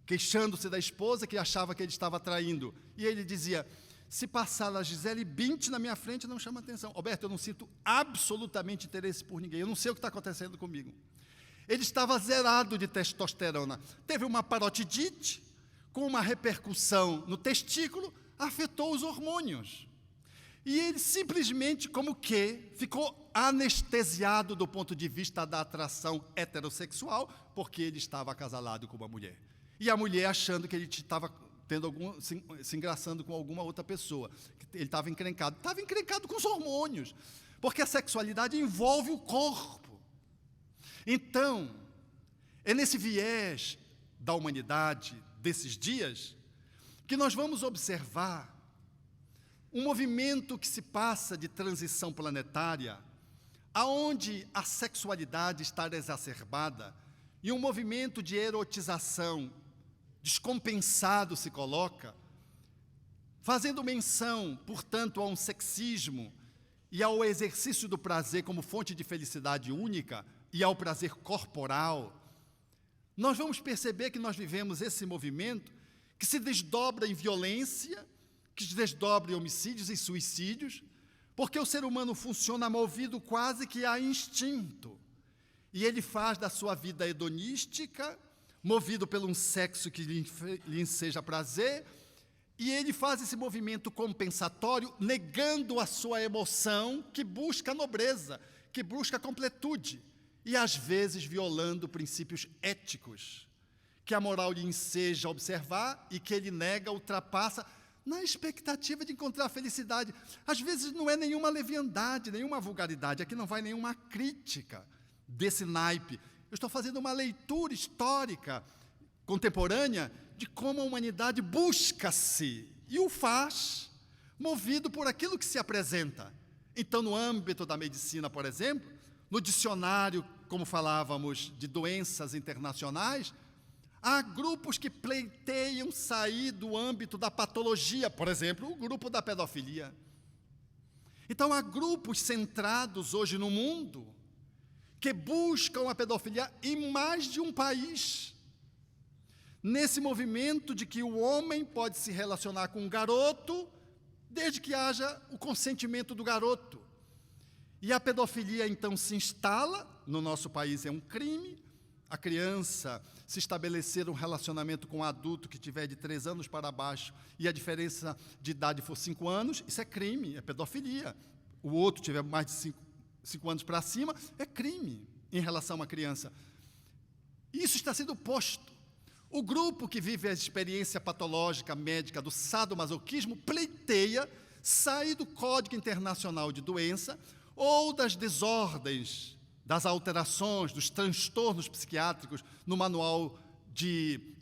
queixando-se da esposa que achava que ele estava traindo. E ele dizia, se passar a Gisele Bündchen na minha frente, não chama atenção. Roberto, eu não sinto absolutamente interesse por ninguém, eu não sei o que está acontecendo comigo. Ele estava zerado de testosterona. Teve uma parotidite, com uma repercussão no testículo, afetou os hormônios. E ele simplesmente, como que, ficou anestesiado do ponto de vista da atração heterossexual, porque ele estava acasalado com uma mulher. E a mulher achando que ele estava se engraçando com alguma outra pessoa. Ele estava encrencado. Estava encrencado com os hormônios, porque a sexualidade envolve o corpo. Então, é nesse viés da humanidade desses dias que nós vamos observar um movimento que se passa de transição planetária, aonde a sexualidade está exacerbada e um movimento de erotização descompensado se coloca, fazendo menção, portanto, a um sexismo e ao exercício do prazer como fonte de felicidade única e ao prazer corporal. Nós vamos perceber que nós vivemos esse movimento que se desdobra em violência, que se desdobra em homicídios e suicídios, porque o ser humano funciona movido quase que a instinto. E ele faz da sua vida hedonística, movido por um sexo que lhe enseja prazer, E ele faz esse movimento compensatório, negando a sua emoção, que busca nobreza, que busca completude, e às vezes violando princípios éticos, que a moral lhe enseja observar e que ele nega, ultrapassa, na expectativa de encontrar felicidade. Às vezes não é nenhuma leviandade, nenhuma vulgaridade, aqui não vai nenhuma crítica desse naipe. Eu estou fazendo uma leitura histórica, contemporânea, de como a humanidade busca-se, e o faz, movido por aquilo que se apresenta. Então, no âmbito da medicina, por exemplo, no dicionário, como falávamos, de doenças internacionais, há grupos que pleiteiam sair do âmbito da patologia, por exemplo, o grupo da pedofilia. Então, há grupos centrados hoje no mundo que buscam a pedofilia em mais de um país. Nesse movimento de que o homem pode se relacionar com um garoto, desde que haja o consentimento do garoto. E a pedofilia, então, se instala, no nosso país é um crime, a criança se estabelecer um relacionamento com um adulto que tiver de 3 anos para baixo e a diferença de idade for 5 anos, isso é crime, é pedofilia. O outro tiver mais de 5 anos para cima, é crime em relação a uma criança. Isso está sendo posto. O grupo que vive a experiência patológica médica do sadomasoquismo pleiteia sair do Código Internacional de Doença ou das desordens, das alterações, dos transtornos psiquiátricos no Manual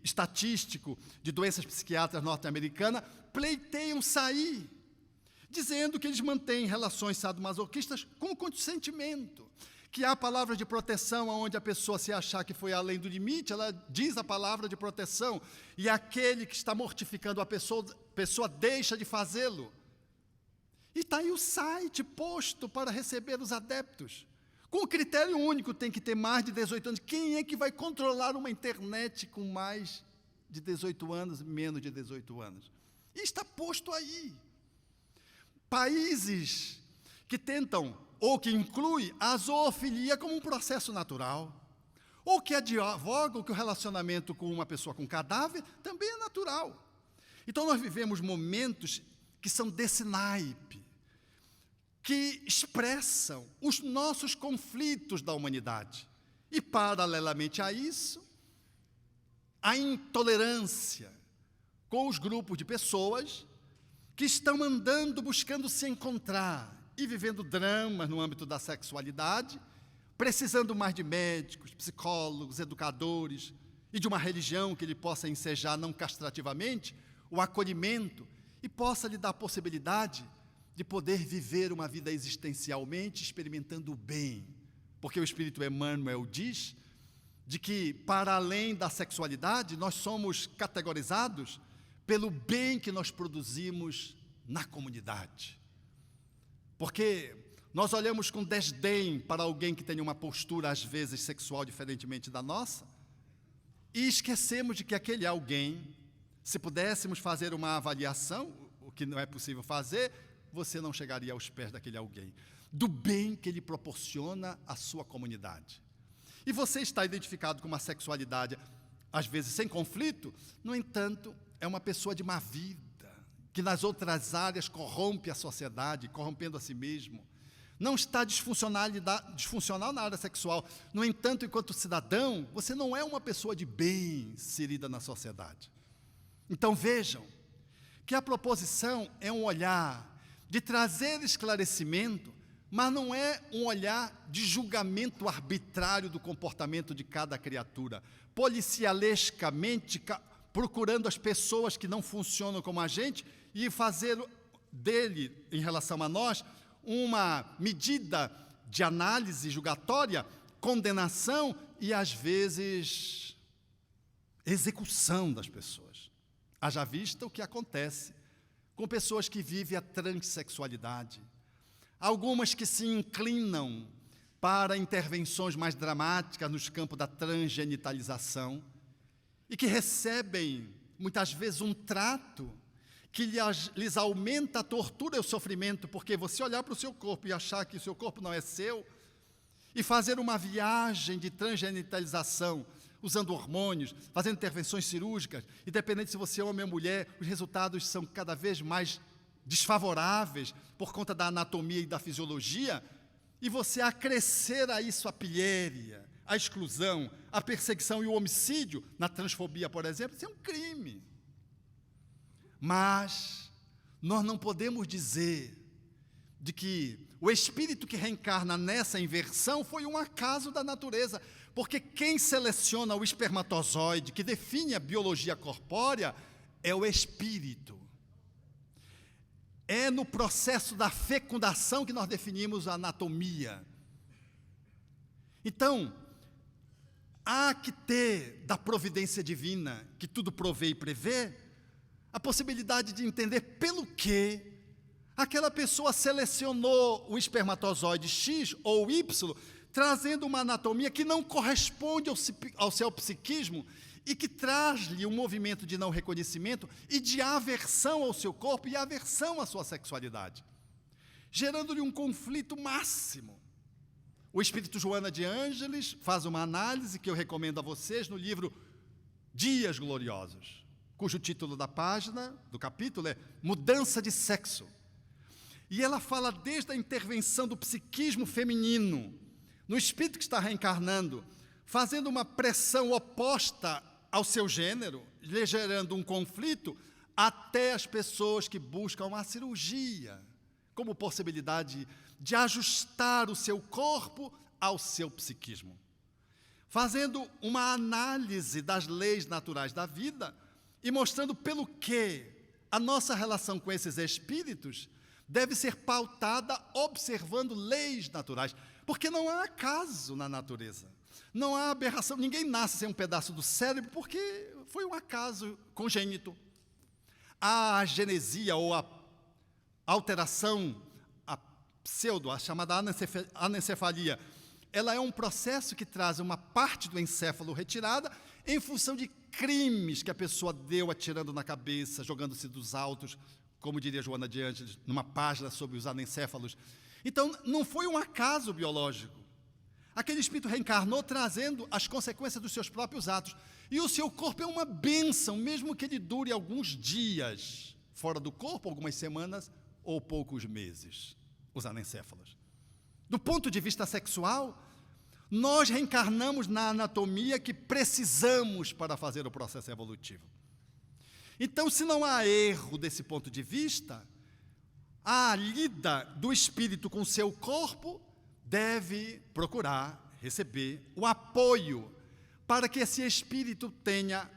Estatístico de Doenças Psiquiátricas norte-americana, pleiteiam sair, dizendo que eles mantêm relações sadomasoquistas com consentimento, que há palavra de proteção onde a pessoa se achar que foi além do limite, ela diz a palavra de proteção, e aquele que está mortificando a pessoa deixa de fazê-lo. E está aí o site posto para receber os adeptos. Com o critério único, tem que ter mais de 18 anos. Quem é que vai controlar uma internet com mais de 18 anos, menos de 18 anos? E está posto aí. Países que tentam, ou que incluem a zoofilia como um processo natural, ou que advogam que o relacionamento com uma pessoa com cadáver também é natural. Então nós vivemos momentos que são desse naipe, que expressam os nossos conflitos da humanidade. E, paralelamente a isso, a intolerância com os grupos de pessoas que estão andando, buscando se encontrar e vivendo dramas no âmbito da sexualidade, precisando mais de médicos, psicólogos, educadores e de uma religião que lhe possa ensejar, não castrativamente, o acolhimento e possa lhe dar a possibilidade de poder viver uma vida existencialmente experimentando o bem. Porque o Espírito Emmanuel diz de que, para além da sexualidade, nós somos categorizados pelo bem que nós produzimos na comunidade. Porque nós olhamos com desdém para alguém que tem uma postura, às vezes, sexual diferentemente da nossa, e esquecemos de que aquele alguém, se pudéssemos fazer uma avaliação, o que não é possível fazer, você não chegaria aos pés daquele alguém, do bem que ele proporciona à sua comunidade. E você está identificado com uma sexualidade, às vezes sem conflito, no entanto, é uma pessoa de má vida, que nas outras áreas corrompe a sociedade, corrompendo a si mesmo. Não está disfuncional na área sexual. No entanto, enquanto cidadão, você não é uma pessoa de bem inserida na sociedade. Então vejam que a proposição é um olhar de trazer esclarecimento, mas não é um olhar de julgamento arbitrário do comportamento de cada criatura, policialescamente procurando as pessoas que não funcionam como a gente e fazer dele, em relação a nós, uma medida de análise julgatória, condenação e, às vezes, execução das pessoas. Haja vista o que acontece com pessoas que vivem a transexualidade, algumas que se inclinam para intervenções mais dramáticas nos campos da transgenitalização e que recebem, muitas vezes, um trato que lhes aumenta a tortura e o sofrimento, porque você olhar para o seu corpo e achar que o seu corpo não é seu, e fazer uma viagem de transgenitalização, usando hormônios, fazendo intervenções cirúrgicas, independente se você é homem ou mulher, os resultados são cada vez mais desfavoráveis por conta da anatomia e da fisiologia, e você acrescer a isso a pilhéria, a exclusão, a perseguição e o homicídio, na transfobia, por exemplo, isso é um crime. Mas nós não podemos dizer de que o espírito que reencarna nessa inversão foi um acaso da natureza, porque quem seleciona o espermatozoide, que define a biologia corpórea, é o espírito. É no processo da fecundação que nós definimos a anatomia. Então, há que ter da providência divina, que tudo provê e prevê, a possibilidade de entender pelo que aquela pessoa selecionou o espermatozoide X ou Y, trazendo uma anatomia que não corresponde ao seu psiquismo e que traz-lhe um movimento de não reconhecimento e de aversão ao seu corpo e aversão à sua sexualidade, gerando-lhe um conflito máximo. O espírito Joana de Ângeles faz uma análise que eu recomendo a vocês no livro Dias Gloriosos, cujo título da página, do capítulo, é Mudança de Sexo. E ela fala desde a intervenção do psiquismo feminino, no espírito que está reencarnando, fazendo uma pressão oposta ao seu gênero, lhe gerando um conflito, até as pessoas que buscam uma cirurgia, como possibilidade de ajustar o seu corpo ao seu psiquismo. Fazendo uma análise das leis naturais da vida e mostrando pelo que a nossa relação com esses espíritos deve ser pautada observando leis naturais, porque não há acaso na natureza, não há aberração, ninguém nasce sem um pedaço do cérebro porque foi um acaso congênito. A agenesia ou a alteração, a chamada anencefalia, ela é um processo que traz uma parte do encéfalo retirada em função de crimes que a pessoa deu atirando na cabeça, jogando-se dos altos, como diria Joana de Ângeles, numa página sobre os anencéfalos. Então, não foi um acaso biológico. Aquele espírito reencarnou trazendo as consequências dos seus próprios atos. E o seu corpo é uma bênção, mesmo que ele dure alguns dias fora do corpo, algumas semanas ou poucos meses, os anencéfalos. Do ponto de vista sexual, nós reencarnamos na anatomia que precisamos para fazer o processo evolutivo. Então, se não há erro desse ponto de vista, a lida do espírito com o seu corpo deve procurar receber o apoio para que esse espírito tenha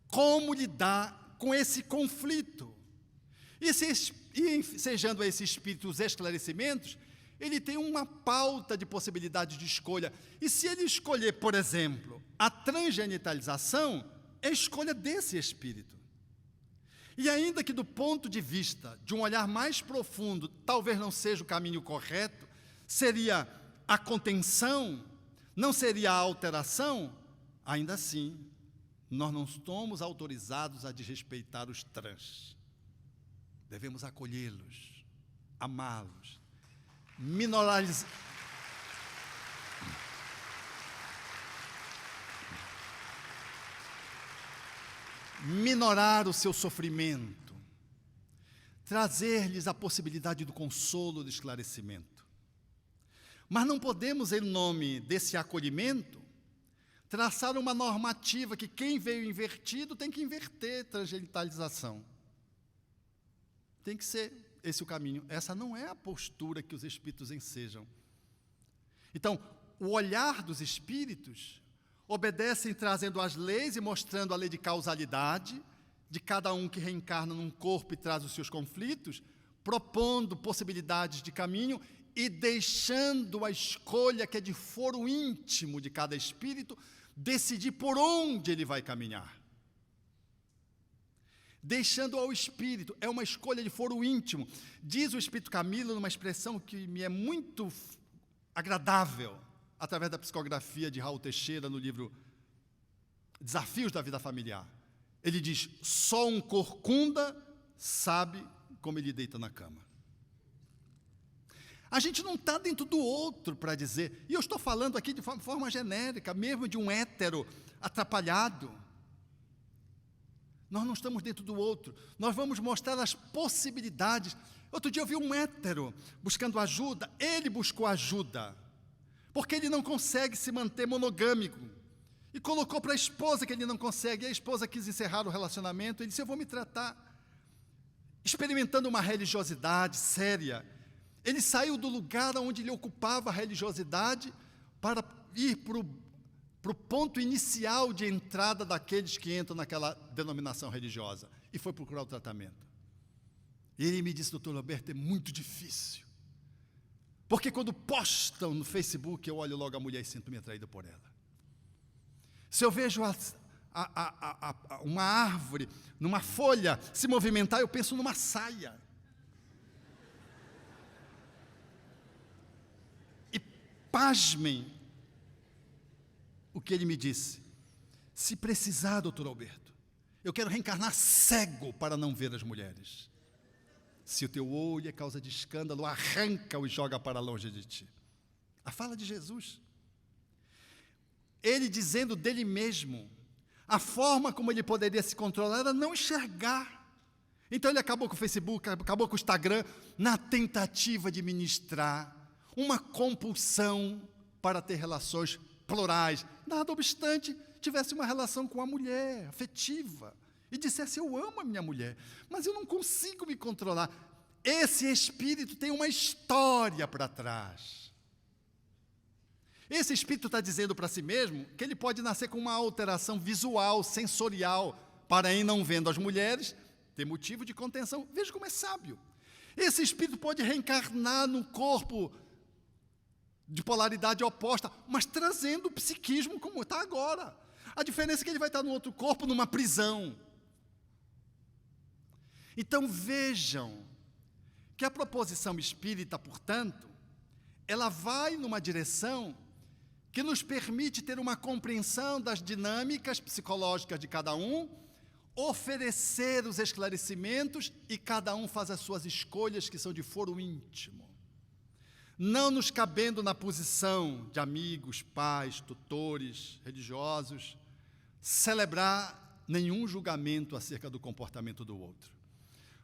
como lidar com esse conflito. E sejando esse espírito os esclarecimentos, ele tem uma pauta de possibilidade de escolha. E se ele escolher, por exemplo, a transgenitalização, é escolha desse espírito. E ainda que do ponto de vista de um olhar mais profundo, talvez não seja o caminho correto, seria a contenção, não seria a alteração, ainda assim, nós não somos autorizados a desrespeitar os trans. Devemos acolhê-los, amá-los, minorar o seu sofrimento, trazer-lhes a possibilidade do consolo, do esclarecimento. Mas não podemos, em nome desse acolhimento, traçar uma normativa que quem veio invertido tem que inverter transgenitalização. Tem que ser esse o caminho. Essa não é a postura que os espíritos ensejam. Então, o olhar dos espíritos obedecem trazendo as leis e mostrando a lei de causalidade de cada um que reencarna num corpo e traz os seus conflitos, propondo possibilidades de caminho e deixando a escolha que é de foro íntimo de cada espírito decidir por onde ele vai caminhar. Deixando ao espírito, é uma escolha de foro íntimo. Diz o espírito Camilo numa expressão que me é muito agradável, através da psicografia de Raul Teixeira no livro Desafios da Vida Familiar. Ele diz, só um corcunda sabe como ele deita na cama. A gente não está dentro do outro para dizer, e eu estou falando aqui de forma genérica, mesmo de um hétero atrapalhado. Nós não estamos dentro do outro, nós vamos mostrar as possibilidades. Outro dia eu vi um hétero buscando ajuda, ele buscou ajuda, porque ele não consegue se manter monogâmico, e colocou para a esposa que ele não consegue, e a esposa quis encerrar o relacionamento, ele disse, eu vou me tratar, experimentando uma religiosidade séria. Ele saiu do lugar onde ele ocupava a religiosidade para ir para o ponto inicial de entrada daqueles que entram naquela denominação religiosa, e foi procurar o tratamento. E ele me disse, doutor Roberto, é muito difícil, porque quando postam no Facebook, eu olho logo a mulher e sinto-me atraído por ela. Se eu vejo uma árvore, numa folha, se movimentar, eu penso numa saia. E pasmem o que ele me disse. Se precisar, doutor Alberto, eu quero reencarnar cego para não ver as mulheres. Se o teu olho é causa de escândalo, arranca-o e joga para longe de ti. A fala de Jesus. Ele dizendo dele mesmo, a forma como ele poderia se controlar era não enxergar. Então ele acabou com o Facebook, acabou com o Instagram, na tentativa de ministrar uma compulsão para ter relações plurais. Nada obstante, tivesse uma relação com a mulher, afetiva, e dissesse, eu amo a minha mulher, mas eu não consigo me controlar. Esse espírito tem uma história para trás. Esse espírito está dizendo para si mesmo que ele pode nascer com uma alteração visual, sensorial, para em não vendo as mulheres, ter motivo de contenção. Veja como é sábio. Esse espírito pode reencarnar num corpo de polaridade oposta, mas trazendo o psiquismo como está agora. A diferença é que ele vai estar no outro corpo, numa prisão. Então vejam que a proposição espírita, portanto, ela vai numa direção que nos permite ter uma compreensão das dinâmicas psicológicas de cada um, oferecer os esclarecimentos e cada um faz as suas escolhas que são de foro íntimo. Não nos cabendo na posição de amigos, pais, tutores, religiosos, celebrar nenhum julgamento acerca do comportamento do outro.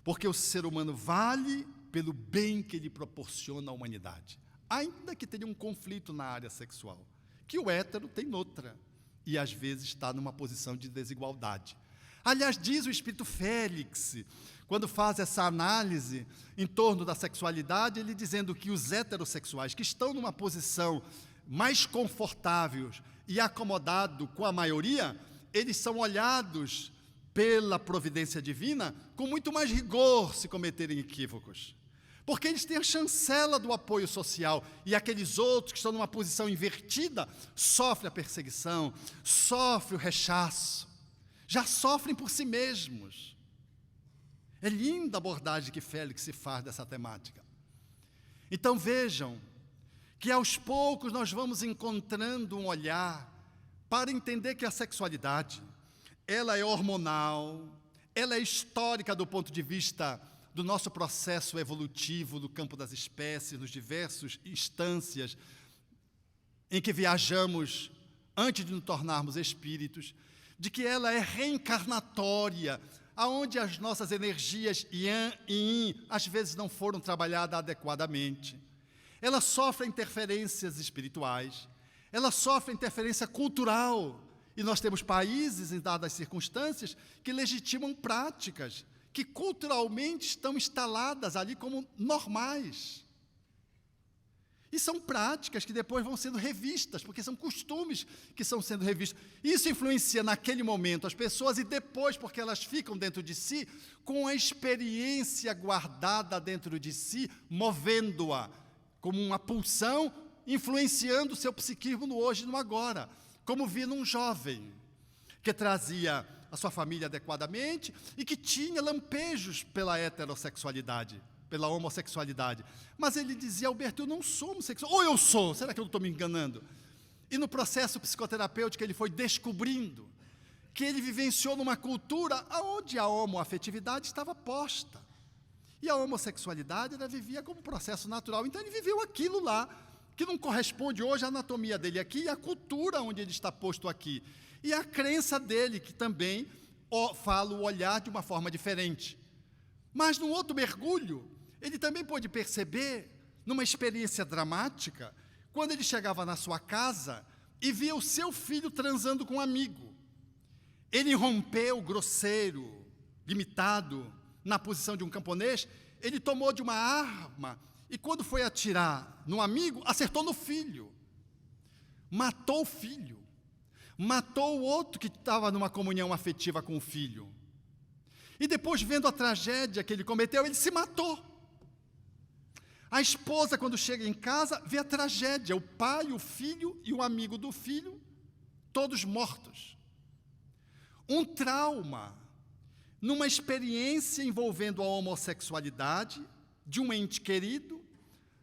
Porque o ser humano vale pelo bem que ele proporciona à humanidade, ainda que tenha um conflito na área sexual, que o hétero tem noutra, e às vezes está numa posição de desigualdade. Aliás, diz o espírito Félix, quando faz essa análise em torno da sexualidade, ele dizendo que os heterossexuais que estão numa posição mais confortável e acomodado com a maioria, eles são olhados pela providência divina com muito mais rigor se cometerem equívocos. Porque eles têm a chancela do apoio social, e aqueles outros que estão numa posição invertida, sofrem a perseguição, sofrem o rechaço, já sofrem por si mesmos. É linda a abordagem que Félix se faz dessa temática. Então vejam, que aos poucos nós vamos encontrando um olhar para entender que a sexualidade, ela é hormonal, ela é histórica do ponto de vista do nosso processo evolutivo no campo das espécies, nos diversas instâncias em que viajamos antes de nos tornarmos espíritos, de que ela é reencarnatória, aonde as nossas energias Yang e Yin às vezes não foram trabalhadas adequadamente. Ela sofre interferências espirituais, ela sofre interferência cultural, e nós temos países, em dadas circunstâncias, que legitimam práticas que culturalmente estão instaladas ali como normais. E são práticas que depois vão sendo revistas, porque são costumes que estão sendo revistos. Isso influencia naquele momento as pessoas e depois, porque elas ficam dentro de si, com a experiência guardada dentro de si, movendo-a como uma pulsão, influenciando o seu psiquismo no hoje e no agora. Como vi num jovem que trazia a sua família adequadamente e que tinha lampejos pela heterossexualidade, pela homossexualidade. Mas ele dizia, Alberto, eu não sou homossexual. Ou eu sou, será que eu estou me enganando? E no processo psicoterapêutico ele foi descobrindo que ele vivenciou numa cultura onde a homoafetividade estava posta. E a homossexualidade, ela vivia como processo natural. Então, ele viveu aquilo lá, que não corresponde hoje à anatomia dele aqui e à cultura onde ele está posto aqui. E à crença dele, que também fala o olhar de uma forma diferente. Mas, num outro mergulho, ele também pôde perceber, numa experiência dramática, quando ele chegava na sua casa e via o seu filho transando com um amigo. Ele rompeu, grosseiro, limitado, na posição de um camponês, ele tomou de uma arma e, quando foi atirar no amigo, acertou no filho. Matou o filho. Matou o outro que estava numa comunhão afetiva com o filho. E depois, vendo a tragédia que ele cometeu, ele se matou. A esposa, quando chega em casa, vê a tragédia, o pai, o filho e o amigo do filho, todos mortos. Um trauma, numa experiência envolvendo a homossexualidade de um ente querido,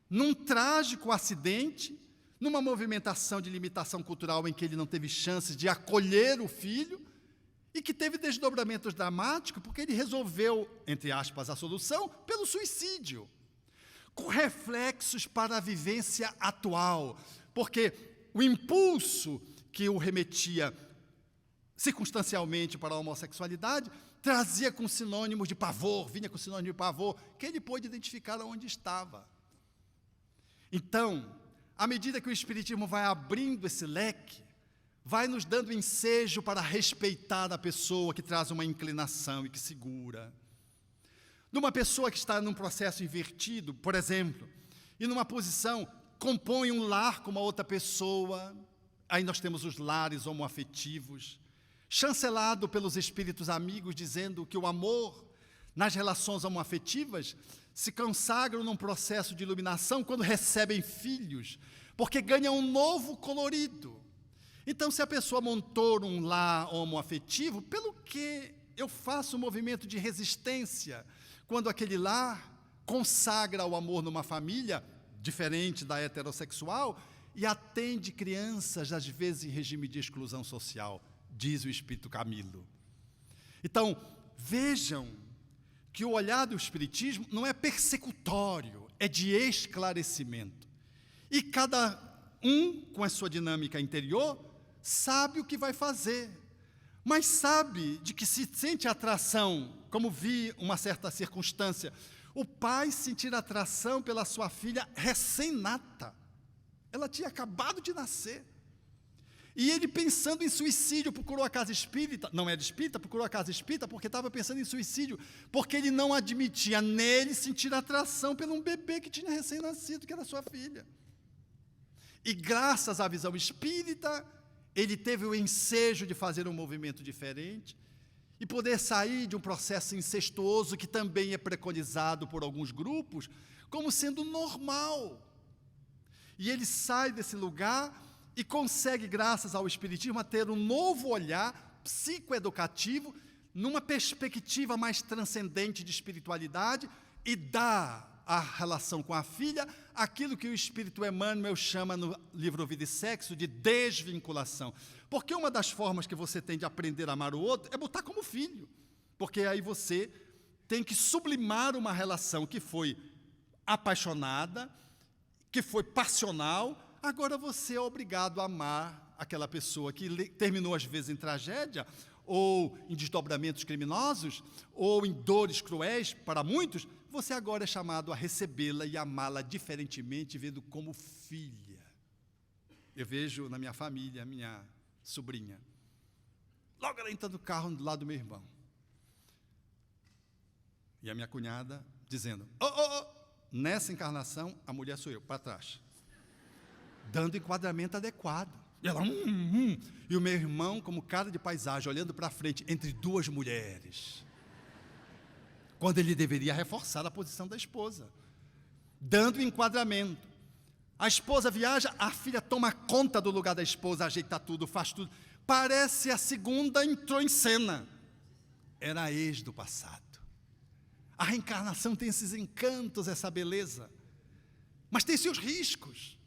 num trágico acidente, numa movimentação de limitação cultural em que ele não teve chances de acolher o filho, e que teve desdobramentos dramáticos, porque ele resolveu, entre aspas, a solução, pelo suicídio, com reflexos para a vivência atual, porque o impulso que o remetia circunstancialmente para a homossexualidade trazia com sinônimos de pavor, vinha com sinônimo de pavor, que ele pôde identificar onde estava. Então, à medida que o Espiritismo vai abrindo esse leque, vai nos dando ensejo para respeitar a pessoa que traz uma inclinação e que segura. Numa pessoa que está num processo invertido, por exemplo, e numa posição, compõe um lar com uma outra pessoa, aí nós temos os lares homoafetivos, chancelado pelos espíritos amigos, dizendo que o amor nas relações homoafetivas se consagram num processo de iluminação quando recebem filhos, porque ganham um novo colorido. Então, se a pessoa montou um lar homoafetivo, pelo que eu faço um movimento de resistência quando aquele lar consagra o amor numa família, diferente da heterossexual, e atende crianças, às vezes, em regime de exclusão social, diz o Espírito Camilo. Então, vejam que o olhar do Espiritismo não é persecutório, é de esclarecimento. E cada um, com a sua dinâmica interior, sabe o que vai fazer, mas sabe de que se sente atração, como vi uma certa circunstância, o pai sentir atração pela sua filha recém-nata. Ela tinha acabado de nascer. E ele, pensando em suicídio, procurou a casa espírita, não era espírita, procurou a casa espírita porque estava pensando em suicídio, porque ele não admitia nele sentir atração por um bebê que tinha recém-nascido, que era sua filha. E graças à visão espírita, ele teve o ensejo de fazer um movimento diferente e poder sair de um processo incestuoso que também é preconizado por alguns grupos como sendo normal. E ele sai desse lugar e consegue, graças ao Espiritismo, a ter um novo olhar psicoeducativo numa perspectiva mais transcendente de espiritualidade e dá à relação com a filha aquilo que o Espírito Emmanuel chama no livro Vida e Sexo de desvinculação. Porque uma das formas que você tem de aprender a amar o outro é botar como filho. Porque aí você tem que sublimar uma relação que foi apaixonada, que foi passional, agora você é obrigado a amar aquela pessoa que terminou às vezes em tragédia, ou em desdobramentos criminosos, ou em dores cruéis para muitos, você agora é chamado a recebê-la e amá-la diferentemente, vendo como filha. Eu vejo na minha família, a minha sobrinha, logo ela entra no carro do lado do meu irmão, e a minha cunhada dizendo, nessa encarnação, a mulher sou eu, para trás, dando enquadramento adequado. E ela, E o meu irmão, como cara de paisagem, olhando para frente, entre duas mulheres, quando ele deveria reforçar a posição da esposa, dando enquadramento. A esposa viaja, a filha toma conta do lugar da esposa, ajeita tudo, faz tudo. Parece a segunda entrou em cena. Era a ex do passado. A reencarnação tem esses encantos, essa beleza, mas tem seus riscos.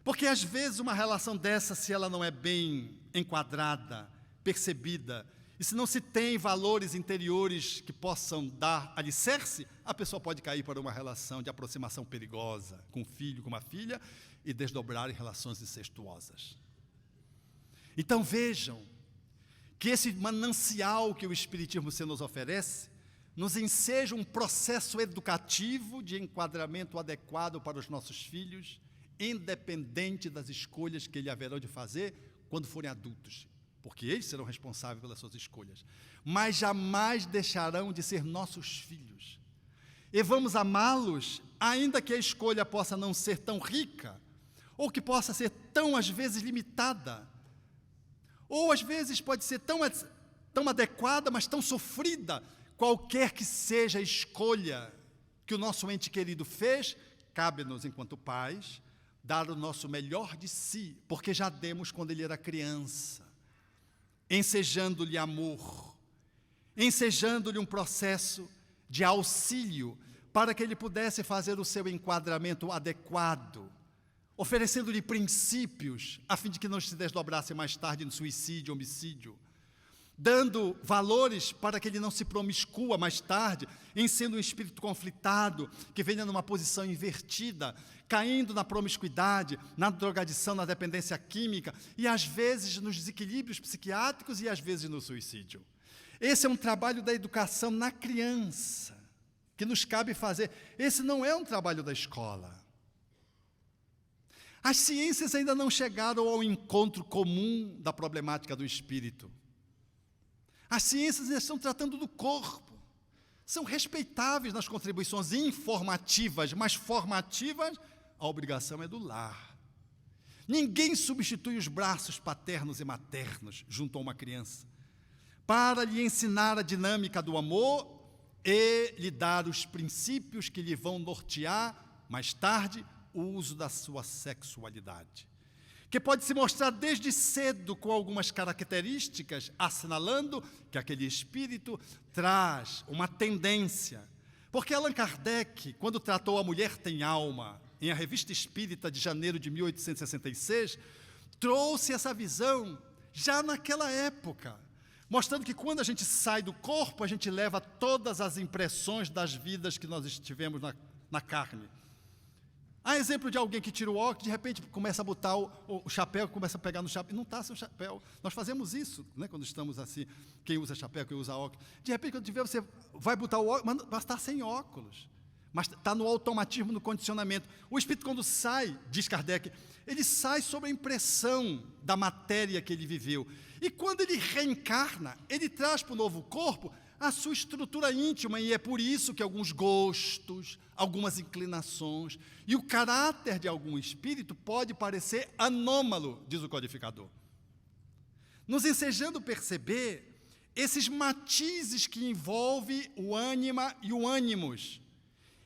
Porque às vezes uma relação dessa, se ela não é bem enquadrada, percebida E se não se tem valores interiores que possam dar alicerce, a pessoa pode cair para uma relação de aproximação perigosa com o filho, com uma filha, e desdobrar em relações incestuosas. Então vejam que esse manancial que o Espiritismo se nos oferece, nos enseja um processo educativo de enquadramento adequado para os nossos filhos, independente das escolhas que eles haverão de fazer quando forem adultos, porque eles serão responsáveis pelas suas escolhas, mas jamais deixarão de ser nossos filhos. E vamos amá-los, ainda que a escolha possa não ser tão rica, ou que possa ser tão, às vezes, limitada, ou às vezes pode ser tão adequada, mas tão sofrida. Qualquer que seja a escolha que o nosso ente querido fez, cabe-nos, enquanto pais, dar o nosso melhor de si, porque já demos quando ele era criança, ensejando-lhe amor, ensejando-lhe um processo de auxílio, para que ele pudesse fazer o seu enquadramento adequado, oferecendo-lhe princípios, a fim de que não se desdobrasse mais tarde no suicídio, homicídio, dando valores para que ele não se promiscua mais tarde, em sendo um espírito conflitado, que venha numa posição invertida, caindo na promiscuidade, na drogadição, na dependência química, e às vezes nos desequilíbrios psiquiátricos e às vezes no suicídio. Esse é um trabalho da educação na criança, que nos cabe fazer. Esse não é um trabalho da escola. As ciências ainda não chegaram ao encontro comum da problemática do espírito. As ciências ainda estão tratando do corpo. São respeitáveis nas contribuições informativas, mas formativas, a obrigação é do lar. Ninguém substitui os braços paternos e maternos junto a uma criança, para lhe ensinar a dinâmica do amor e lhe dar os princípios que lhe vão nortear, mais tarde, o uso da sua sexualidade, que pode se mostrar desde cedo com algumas características, assinalando que aquele espírito traz uma tendência. Porque Allan Kardec, quando tratou A Mulher Tem Alma, em A Revista Espírita de janeiro de 1866, trouxe essa visão já naquela época, mostrando que quando a gente sai do corpo, a gente leva todas as impressões das vidas que nós estivemos na carne. Há exemplo de alguém que tira o óculos, de repente começa a botar o chapéu, começa a pegar no chapéu, e não está sem o chapéu. Nós fazemos isso, né, quando estamos assim, quem usa chapéu, quem usa óculos. De repente, quando tiver, você vai botar o óculos, mas está sem óculos. Mas está no automatismo, no condicionamento. O espírito, quando sai, diz Kardec, ele sai sob a impressão da matéria que ele viveu. E quando ele reencarna, ele traz para o novo corpo a sua estrutura íntima, e é por isso que alguns gostos, algumas inclinações e o caráter de algum espírito pode parecer anômalo, diz o codificador, nos ensejando perceber esses matizes que envolvem o ânima e o ânimos,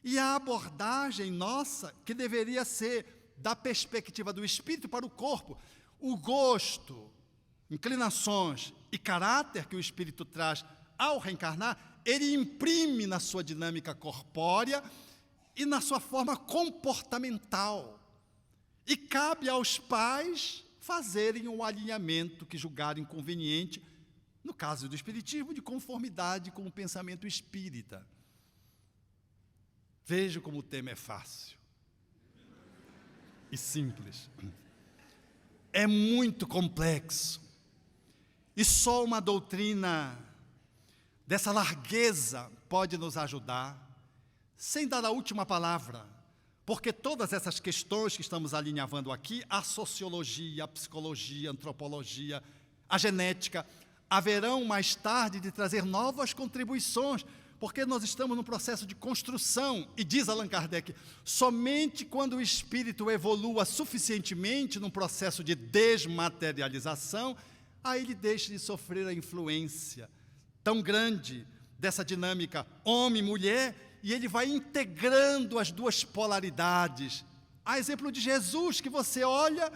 e a abordagem nossa, que deveria ser da perspectiva do espírito para o corpo, o gosto, inclinações e caráter que o espírito traz ao reencarnar, ele imprime na sua dinâmica corpórea e na sua forma comportamental. E cabe aos pais fazerem o alinhamento que julgarem conveniente, no caso do espiritismo, de conformidade com o pensamento espírita. Veja como o tema é fácil e simples. É muito complexo. E só uma doutrina dessa largueza pode nos ajudar, sem dar a última palavra, porque todas essas questões que estamos alinhavando aqui, a sociologia, a psicologia, a antropologia, a genética, haverão mais tarde de trazer novas contribuições, porque nós estamos num processo de construção, e diz Allan Kardec, somente quando o espírito evolua suficientemente num processo de desmaterialização, aí ele deixa de sofrer a influência tão grande dessa dinâmica homem-mulher, e ele vai integrando as duas polaridades. A exemplo de Jesus, que você olha,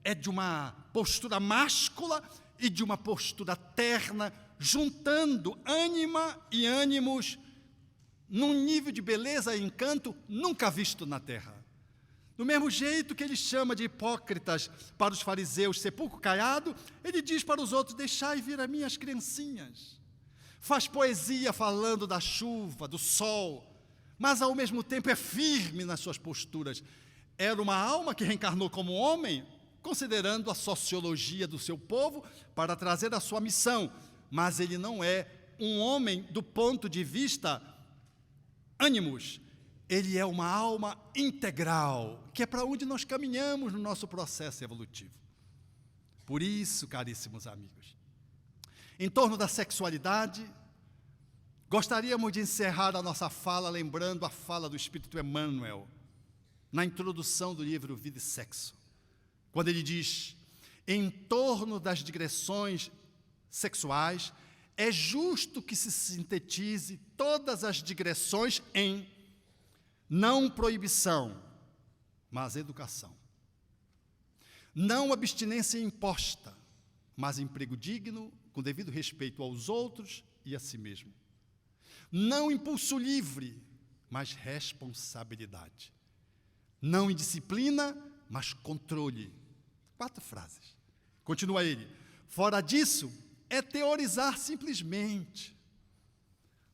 é de uma postura máscula e de uma postura terna, juntando ânima e ânimos num nível de beleza e encanto nunca visto na terra. Do mesmo jeito que ele chama de hipócritas para os fariseus sepulcro caiado, ele diz para os outros: deixai vir a mim as criancinhas. Faz poesia falando da chuva, do sol, mas ao mesmo tempo é firme nas suas posturas. Era uma alma que reencarnou como homem, considerando a sociologia do seu povo para trazer a sua missão, mas ele não é um homem do ponto de vista ânimos. Ele é uma alma integral, que é para onde nós caminhamos no nosso processo evolutivo. Por isso, caríssimos amigos, em torno da sexualidade, gostaríamos de encerrar a nossa fala lembrando a fala do Espírito Emmanuel, na introdução do livro Vida e Sexo, quando ele diz: em torno das digressões sexuais, é justo que se sintetize todas as digressões em não proibição, mas educação. Não abstinência imposta, mas emprego digno, com devido respeito aos outros e a si mesmo. Não impulso livre, mas responsabilidade. Não indisciplina, mas controle. 4 frases. Continua ele: fora disso, é teorizar simplesmente,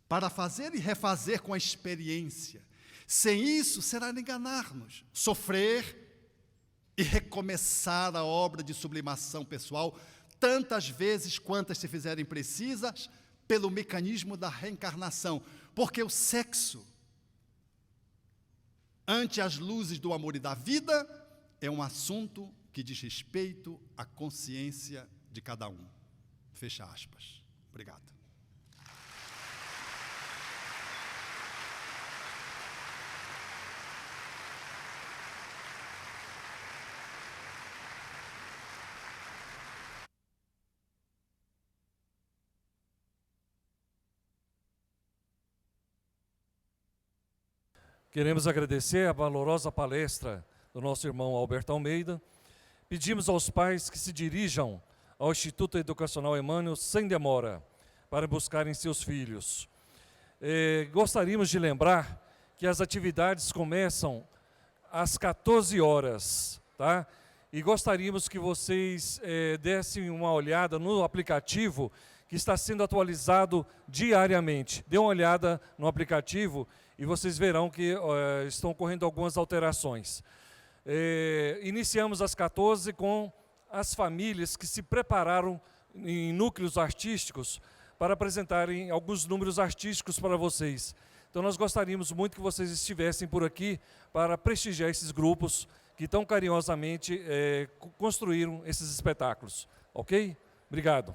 para fazer e refazer com a experiência. Sem isso, será enganar-nos, sofrer e recomeçar a obra de sublimação pessoal tantas vezes quantas se fizerem precisas pelo mecanismo da reencarnação. Porque o sexo, ante as luzes do amor e da vida, é um assunto que diz respeito à consciência de cada um. Fecha aspas. Obrigado. Queremos agradecer a valorosa palestra do nosso irmão Alberto Almeida. Pedimos aos pais que se dirijam ao Instituto Educacional Emmanuel sem demora, para buscarem seus filhos. Gostaríamos de lembrar que as atividades começam às 14 horas, tá? E gostaríamos que vocês dessem uma olhada no aplicativo que está sendo atualizado diariamente. Dê uma olhada no aplicativo e vocês verão que estão ocorrendo algumas alterações. Iniciamos às 14 com as famílias que se prepararam em núcleos artísticos para apresentarem alguns números artísticos para vocês. Então nós gostaríamos muito que vocês estivessem por aqui para prestigiar esses grupos que tão carinhosamente construíram esses espetáculos. Ok? Obrigado.